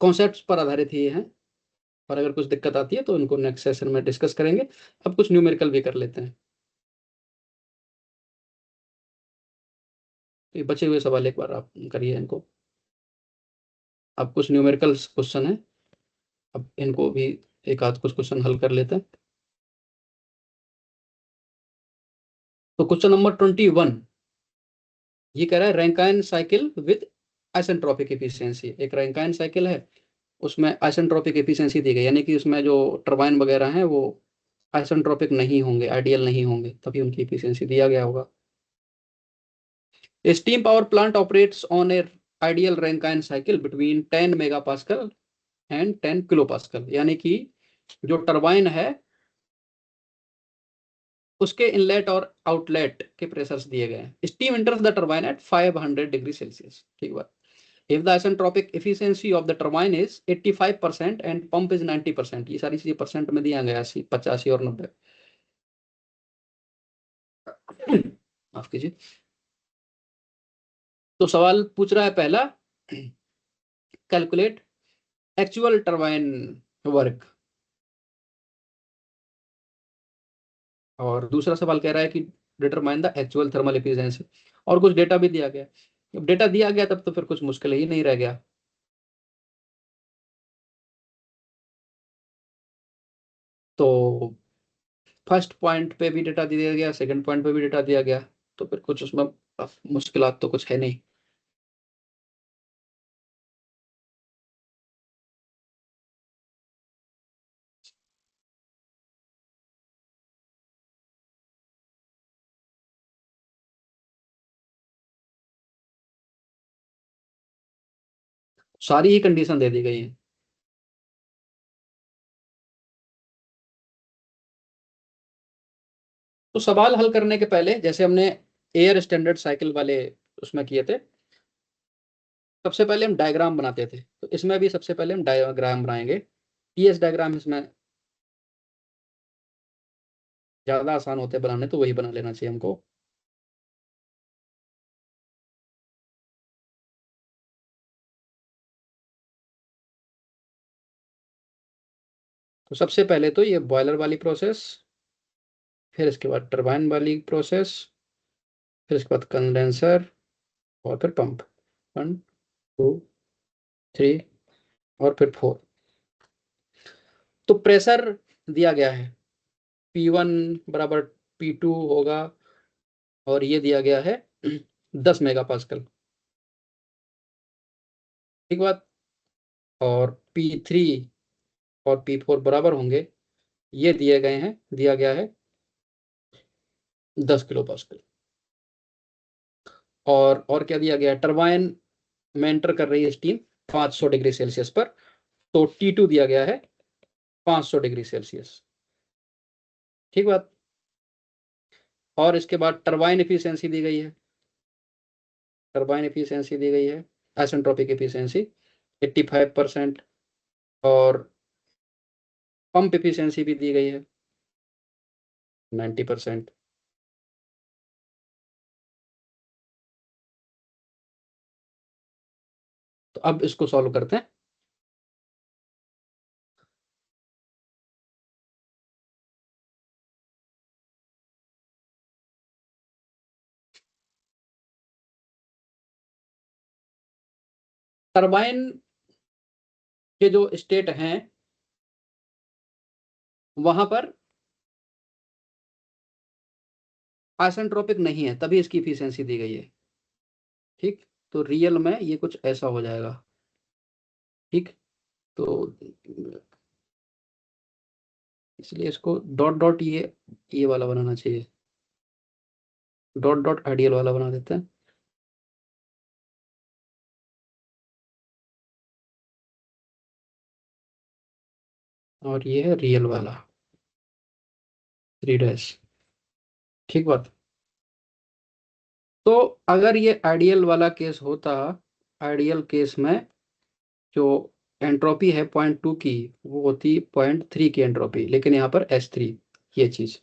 [SPEAKER 1] कॉन्सेप्ट्स पर आधारित ही हैं, और अगर कुछ दिक्कत आती है तो इनको नेक्स्ट सेशन में डिस्कस करेंगे। अब कुछ न्यूमेरिकल भी कर लेते हैं। तो ये बचे हुए सवाल एक बार आप करिए इनको। अब कुछ न्यूमेरिकल क्वेश्चन है, अब इनको भी एक आध कुछ क्वेश्चन हल कर लेते हैं। तो क्वेश्चन नंबर 21 ये कह रहा है Rankine cycle with isentropic efficiency. एक रैंकाइन साइकिल है, उसमें आइसेंट्रोपिक एफिशिएंसी दी गई, यानी कि उसमें जो टरबाइन वगैरह हैं वो आइसेंट्रोपिक नहीं होंगे, आइडियल नहीं होंगे, तभी उनकी एफिशिएंसी दिया गया होगा। A steam power plant operates on a ideal Rankine cycle between 10 megapascal and 10 kilopascal, यानी कि जो टरबाइन है उसके इनलेट और आउटलेट के प्रेशर्स दिए गए हैं। Steam enters the turbine at 500 degree Celsius. ठीक बात। If the isentropic efficiency of the turbine is 85% and pump is 90%, ये सारी चीजें परसेंट में दिया गया, 80, 85 और 90। माफ कीजिए। तो सवाल पूछ रहा है पहला, कैलकुलेट एक्चुअल टरबाइन वर्क, और दूसरा सवाल कह रहा है कि determine the actual thermal efficiency, और कुछ डेटा भी दिया गया। जब डेटा दिया गया तब तो फिर कुछ मुश्किल ही नहीं रह गया। तो फर्स्ट पॉइंट पे भी डेटा दिया गया, सेकंड पॉइंट पे भी डेटा दिया गया, तो फिर कुछ उसमें मुश्किलात तो कुछ है नहीं। सारी ही कंडीशन दे दी गई है। तो सवाल हल करने के पहले जैसे हमने एयर स्टैंडर्ड साइकिल वाले उसमें किए थे, सबसे पहले हम डायग्राम बनाते थे, तो इसमें भी सबसे पहले हम डायग्राम बनाएंगे। टीएस डायग्राम इसमें ज्यादा आसान होते हैं बनाने, तो वही बना लेना चाहिए हमको। तो सबसे पहले तो ये बॉयलर वाली प्रोसेस, फिर इसके बाद टरबाइन वाली प्रोसेस, फिर इसके बाद कंडेंसर, और फिर पंप। 1 2 3 और फिर 4। तो प्रेशर दिया गया है, P1 बराबर P2 होगा, और ये दिया गया है 10 मेगा पास्कल। ठीक बात। और P3 और P4 बराबर होंगे, ये दिए गए हैं, दिया गया है 10 किलो पास्कल। और क्या दिया गया है, टरबाइन में एंटर कर रही है स्टीम 500 डिग्री सेल्सियस पर, तो T2 दिया गया है 500 डिग्री सेल्सियस। ठीक बात। और इसके बाद टरबाइन एफिशिएंसी दी गई है, टरबाइन एफिशिएंसी दी गई है, आइसेंट्रोपिक एफिशिएंसी 85%, और पंप एफिशिएंसी भी दी गई है 90%। तो अब इसको सॉल्व करते हैं। टरबाइन के जो स्टेट हैं वहां पर आइसेंट्रोपिक नहीं है, तभी इसकी इफिशियंसी दी गई है। ठीक। तो रियल में ये कुछ ऐसा हो जाएगा। ठीक। तो इसलिए इसको डॉट डॉट ये वाला बनाना चाहिए, डॉट डॉट आइडियल वाला बना देते हैं। और ये है रियल वाला 3 डैश। ठीक बात। तो अगर ये आइडियल वाला केस होता, आइडियल केस में जो एंट्रोपी है 0.2 की, वो होती 0.3 की एंट्रोपी, लेकिन यहाँ पर S3। ये चीज,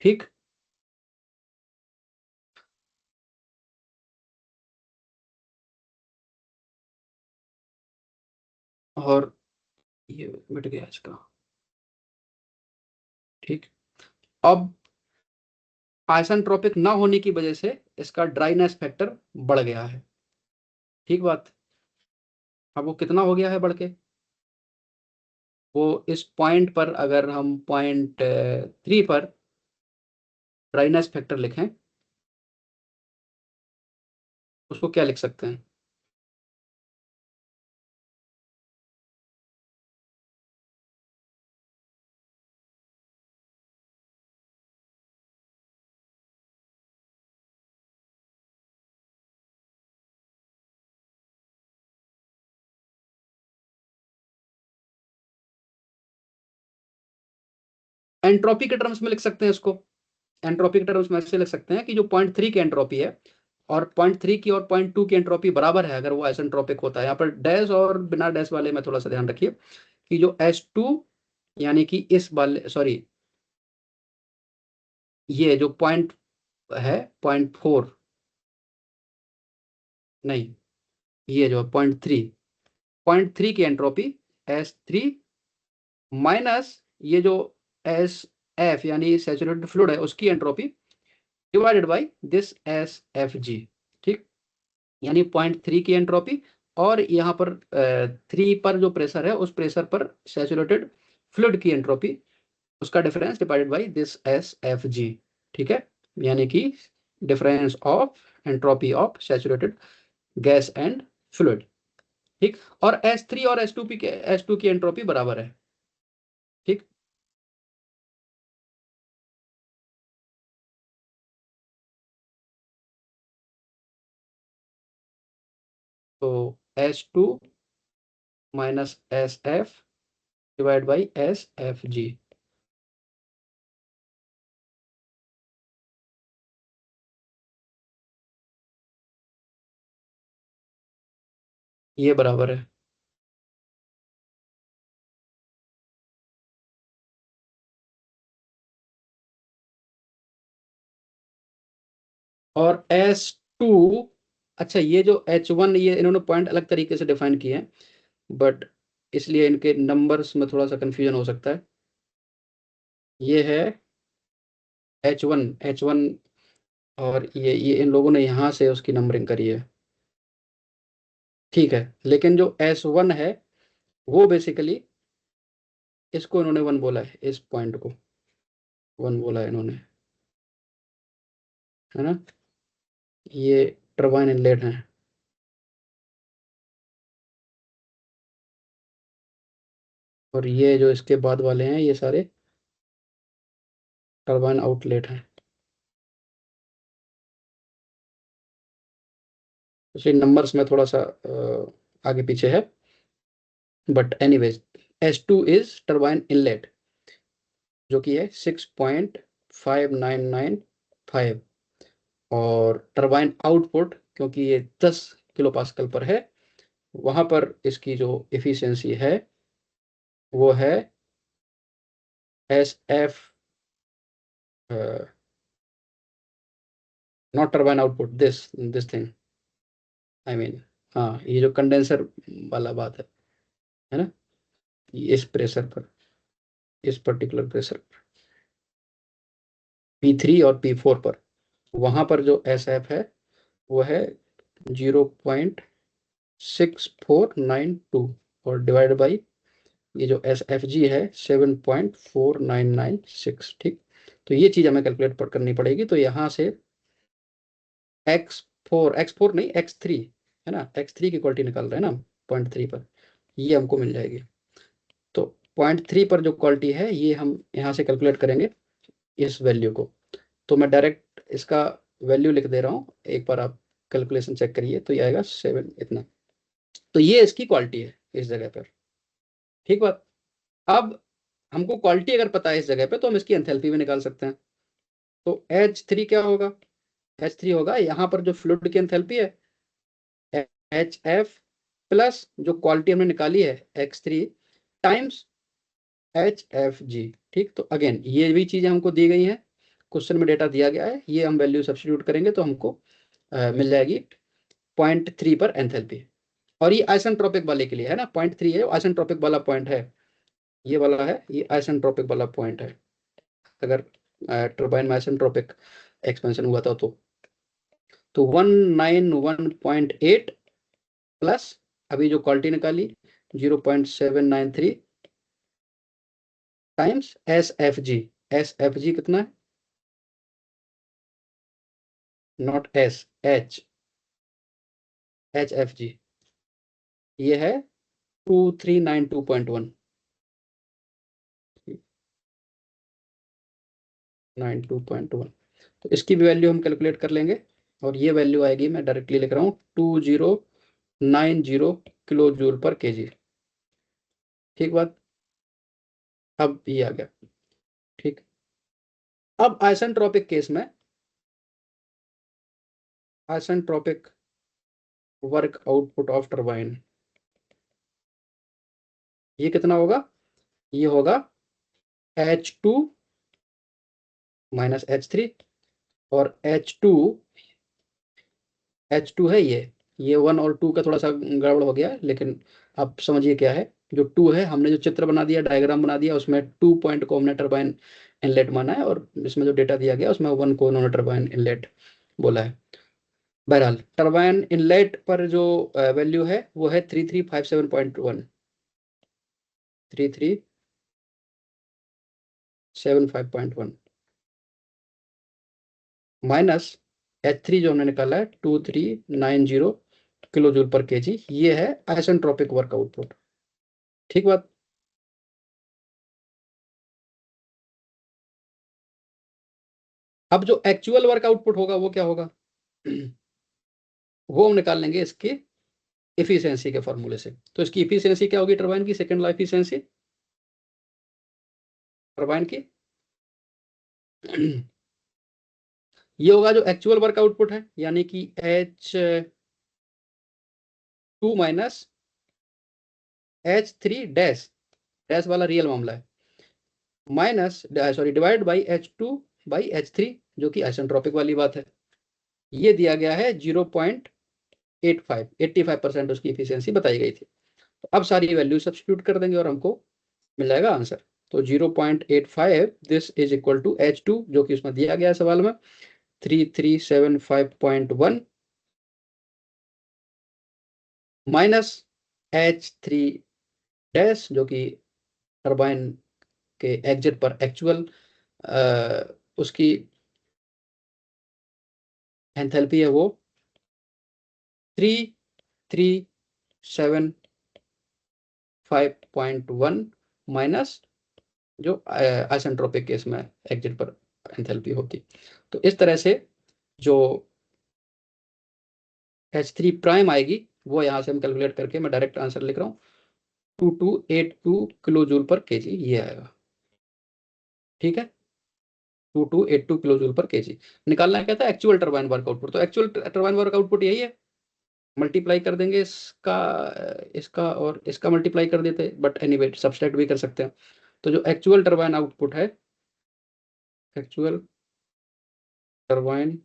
[SPEAKER 1] ठीक। और ये मिट गया इसका, ठीक। अब आइसेंट्रोपिक ना होने की वजह से इसका ड्राइनेस फैक्टर बढ़ गया है, ठीक बात। अब वो कितना हो गया है बढ़ के, वो इस पॉइंट पर अगर हम पॉइंट 3 पर ड्राइनेस फैक्टर लिखें, उसको क्या लिख सकते हैं? एंट्रोपी के टर्म्स में लिख सकते हैं इसको। एंट्रोपी के टर्म्स में ऐसे लिख सकते हैं कि जो पॉइंट 3 की एंट्रोपी है और पॉइंट 3 की और पॉइंट 2 की एंट्रोपी बराबर है, अगर वो आइसेंट्रोपिक होता है। यहाँ पर डैश और बिना डैश वाले में थोड़ा सा ध्यान रखिए कि जो S2 यानी कि इस वाले, सॉरी, ये जो पॉइंट है, पॉइंट 4, नहीं, ये जो पॉइंट थ्री की एंट्रोपी S3 माइनस ये जो SF यानी सैचुरेटेड फ्लूइड है उसकी entropy divided by this SFG, ठीक। यानी पॉइंट 3 की एंट्रोपी और यहाँ पर 3 पर जो प्रेशर है उस प्रेशर पर सैचुरेटेड फ्लूइड की एंट्रोपी, उसका difference divided by this SFG, ठीक है। यानी कि difference of entropy of saturated gas and fluid, ठीक। और S3 और S2 की एंट्रोपी बराबर है, ठीक। तो S2 minus SF divide by SFG, ये बराबर है। और S2, अच्छा, ये जो H1, ये इन्होंने पॉइंट अलग तरीके से डिफाइन किए हैं, बट इसलिए इनके नंबर्स में थोड़ा सा कंफ्यूजन हो सकता है। ये है H1 और ये इन लोगों ने यहाँ से उसकी नंबरिंग करी है, ठीक है। लेकिन जो S1 है वो बेसिकली, इसको इन्होंने 1 बोला है, इस पॉइंट को 1 बोला है इन्होंने, है ना। ये टरबाइन इनलेट है, और ये जो इसके बाद वाले हैं ये सारे टरबाइन आउटलेट हैं। इसलिए नंबर्स में थोड़ा सा आगे पीछे है, but anyways S2 is turbine inlet, जो कि है 6.5995, और टरबाइन आउटपुट क्योंकि ये 10 kPa पर है, वहां पर इसकी जो इफिशियंसी है वो है SF, not turbine output, this thing, I mean, हाँ, ये जो कंडेंसर वाला बात है ना, इस प्रेशर पर, इस पर्टिकुलर प्रेशर, P3 और P4 पर, वहां पर जो SF है वो है 0.6492 और डिवाइड बाई ये जो SFG है 7.4996, ठीक। तो ये चीज हमें कैलकुलेट करनी पड़ेगी। तो यहाँ से X4 नहीं, X3, है ना, X3 की क्वालिटी निकाल रहे हैं ना पॉइंट 3 पर, ये हमको मिल जाएगी। तो पॉइंट 3 पर जो क्वालिटी है ये हम यहाँ से कैलकुलेट करेंगे इस वैल्यू को। तो मैं डायरेक्ट इसका वैल्यू लिख दे रहा हूँ, एक बार आप कैलकुलेशन चेक करिए, तो ये आएगा 7 इतना। तो ये इसकी क्वालिटी है इस जगह पर, ठीक बात। अब हमको क्वालिटी अगर पता है इस जगह पे, तो हम इसकी एंथैल्पी भी निकाल सकते हैं। तो H3 क्या होगा? H3 होगा यहाँ पर जो फ्लूइड की एंथैल्पी है HF प्लस जो क्वालिटी हमने निकाली है X3 टाइम्स HFG, ठीक, तो अगेन ये भी चीजें हमको दी गई हैं, क्वेश्चन में डेटा दिया गया है, ये हम वैल्यू सब्स्टिट्यूट करेंगे तो हमको मिल जाएगी 0.3 पर एंथैल्पी। और ये आइसेंट्रोपिक वाले के लिए है ना, 0.3 है, आइसेंट्रोपिक वाला पॉइंट है, ये वाला है, ये आइसेंट्रोपिक वाला पॉइंट है। अगर टर्बाइन में आइसेंट्रोपिक एक्सपेंशन हुआ था तो 191.8 प्लस अभी जो क्वालिटी निकाली 0.793 times S F G. S F G कितना है, not S, H, H F G, ये है 2392.1, 92.1। तो इसकी भी वैल्यू हम कैलकुलेट कर लेंगे, और ये वैल्यू आएगी, मैं डायरेक्टली लिख रहा हूँ, 2090 किलो जूल पर केजी। ठीक बात, अब ये आ गया। ठीक, अब आइसेंट्रोपिक केस में isentropic work output of turbine, ये कितना होगा, ये होगा H2 माइनस H3, और H2 है ये 1 और 2 का थोड़ा सा गड़बड़ हो गया है, लेकिन आप समझिए क्या है। जो 2 है, हमने जो चित्र बना दिया, डायग्राम बना दिया, उसमें 2 पॉइंट को हमने टरबाइन इनलेट माना है, और इसमें जो डेटा दिया गया उसमें 1 को उन्होंने टरबाइन इनलेट बोला है। बहरहाल टरबाइन इनलेट पर जो वैल्यू है वो है 3357.1, 3357.1 माइनस H3 जो हमने निकाला है 2390 किलो जूल पर केजी, ये है आइसेंट्रोपिक वर्क आउटपुट। ठीक बात, अब जो एक्चुअल वर्क आउटपुट होगा वो क्या होगा वो हम निकाल लेंगे इसके इफिशियंसी के फॉर्मूले से। तो इसकी इफिशियंसी क्या होगी, टरबाइन की सेकंड लॉ इफिशियंसी, टरबाइन की ये होगा जो एक्चुअल वर्क आउटपुट है, यानी कि H2 minus H3 dash, dash वाला रियल मामला है, minus sorry divide by H2/H3, जो कि आइसेंट्रोपिक वाली बात है। ये दिया गया है 0.85, 85% उसकी इफिशियंसी बताई गई थी। तो अब सारी वैल्यू सब्स्टिट्यूट कर देंगे और हमको मिल जाएगा आंसर। तो 0.85 this is equal to H2, जो कि उसमें दिया गया है सवाल में, 3375.1 माइनस H3 डैश, जो कि टरबाइन के एग्जिट पर एक्चुअल उसकी एंथैल्पी है, वो 3375.1 माइनस जो आइसेंट्रोपिक केस में एग्जिट पर एंथैल्पी होती। तो इस तरह से जो H3 प्राइम आएगी वो यहाँ से हम कैलकुलेट करके, मैं डायरेक्ट आंसर लिख रहा हूँ, 2282 किलो जूल पर केजी, ये आएगा। ठीक है, 2282 किलो जूल पर केजी निकालना है। क्या था, एक्चुअल टरबाइन वर्क आउटपुट। तो एक्चुअल टरबाइन वर्क आउटपुट यही है, मल्टीप्लाई कर देंगे इसका, इसका और इसका मल्टीप्लाई कर देते, बट एनीवे सब्सट्रैक्ट भी कर सकते हैं। तो जो एक्चुअल टरबाइन आउटपुट है, एक्चुअल टरबाइन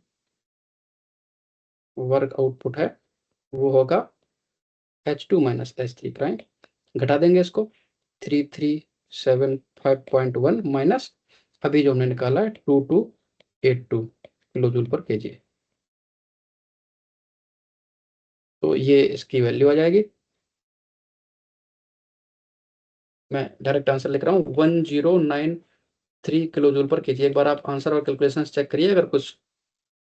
[SPEAKER 1] वर्क आउटपुट है, वो होगा H2 माइनस H3 प्राइम, घटा देंगे इसको, 3375.1 माइनस अभी जो हमने निकाला है 2282 किलो जूल पर केजी। तो ये इसकी वैल्यू आ जाएगी। मैं डायरेक्ट आंसर लिख रहा हूँ, 1093 किलो जूल पर केजी। एक बार आप आंसर और कैलकुलेशन चेक करिए, अगर कुछ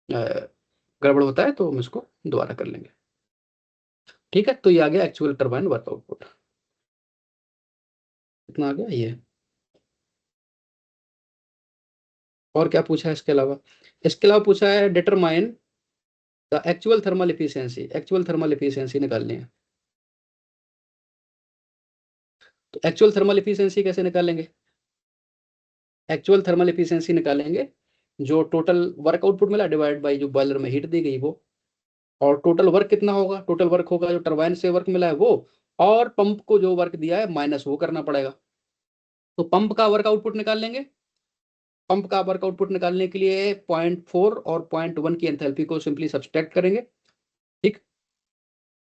[SPEAKER 1] गड़बड़ होता है तो हम इसको दोबारा कर लेंगे। ठीक है, तो ये आ गया एक्चुअल टरबाइन वर्क आउटपुट, इतना आ गया ये। और क्या पूछा है इसके अलावा, इसके अलावा पूछा है determine the actual thermal efficiency, actual thermal efficiency निकालनी है। तो एक्चुअल थर्मल एफिशिएंसी कैसे निकालेंगे, एक्चुअल थर्मल एफिशिएंसी निकालेंगे जो टोटल वर्क आउटपुट मिला डिवाइड बाई जो बॉयलर में हीट दी गई वो, और टोटल वर्क कितना होगा, टोटल वर्क होगा जो टरबाइन से वर्क मिला है वो, और पंप को जो वर्क दिया है माइनस वो करना पड़ेगा। तो पंप का वर्क आउटपुट निकाल लेंगे। पंप का वर्क आउटपुट निकालने के लिए 0.4 और 0.1 की एंथैल्पी को सिंपली सब्सट्रैक्ट करेंगे। ठीक,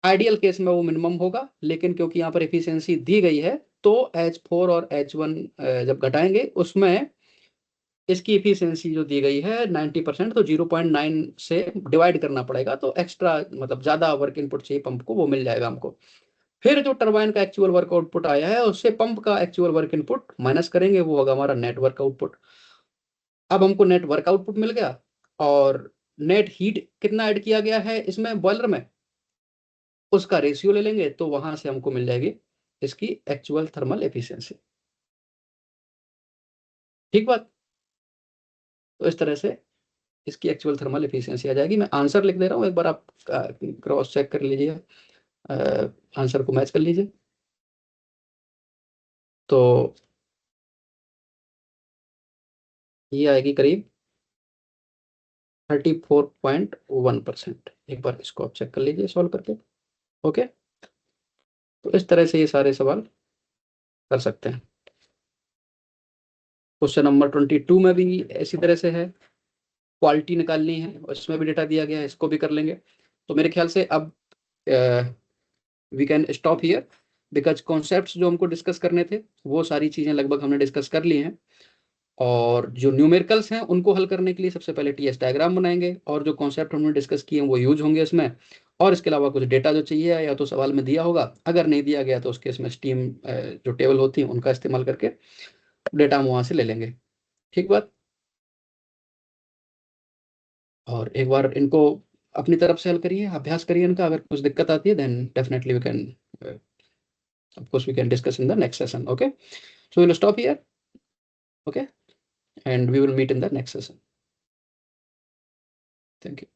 [SPEAKER 1] आइडियल केस में वो मिनिमम होगा, लेकिन क्योंकि यहाँ पर एफिशिएंसी दी गई है तो H4 और H1 जब घटाएंगे उसमें इसकी एफिशिएंसी जो दी गई है 90%, तो 0.9 से डिवाइड करना पड़ेगा, तो एक्स्ट्रा मतलब ज्यादा वर्क इनपुट चाहिए पंप को, वो मिल जाएगा हमको। फिर जो टरबाइन का एक्चुअल वर्क आउटपुट आया है उससे पंप का एक्चुअल वर्क इनपुट माइनस करेंगे, वो होगा हमारा नेट वर्क आउटपुट। अब हमको नेट वर्क आउटपुट मिल गया, और नेट हीट कितना ऐड किया गया है इसमें बॉयलर में, उसका रेशियो ले लेंगे, तो वहां से हमको मिल जाएगी इसकी एक्चुअल थर्मल एफिशिएंसी। ठीक बात। तो इस तरह से इसकी एक्चुअल थर्मल एफिशिएंसी आ जाएगी। मैं आंसर लिख दे रहा हूँ, एक बार आप क्रॉस चेक कर लीजिए, आंसर को मैच कर लीजिए। तो ये आएगी करीब 34.1%। एक बार इसको आप चेक कर लीजिए सॉल्व करके। ओके, तो इस तरह से ये सारे सवाल कर सकते हैं। क्वेश्चन नंबर 22 में भी इसी तरह से है, क्वालिटी निकालनी है, उसमें भी डेटा दिया गया है, इसको भी कर लेंगे। तो मेरे ख्याल से अब we can stop here, because concepts जो हमको डिस्कस करने थे वो सारी चीज़ें लगभग हमने डिस्कस कर ली हैं। और जो न्यूमेरिकल्स हैं उनको हल करने के लिए सबसे पहले टीएस डायग्राम बनाएंगे, और जो कॉन्सेप्ट हमने डिस्कस किए हैं वो यूज होंगे इसमें। और इसके अलावा कुछ डेटा जो चाहिए या तो सवाल में दिया होगा, अगर नहीं दिया गया तो उसके इसमें स्टीम जो टेबल होती है उनका इस्तेमाल करके डेटा हम वहाँ से ले लेंगे। ठीक बात। और एक बार इनको अपनी तरफ से हल करिए, अभ्यास करिए इनका, अगर कुछ दिक्कत आती है then definitely we can, of course we can discuss in the next session. Okay, so we'll stop here. Okay, and we will meet in the next session. Thank you.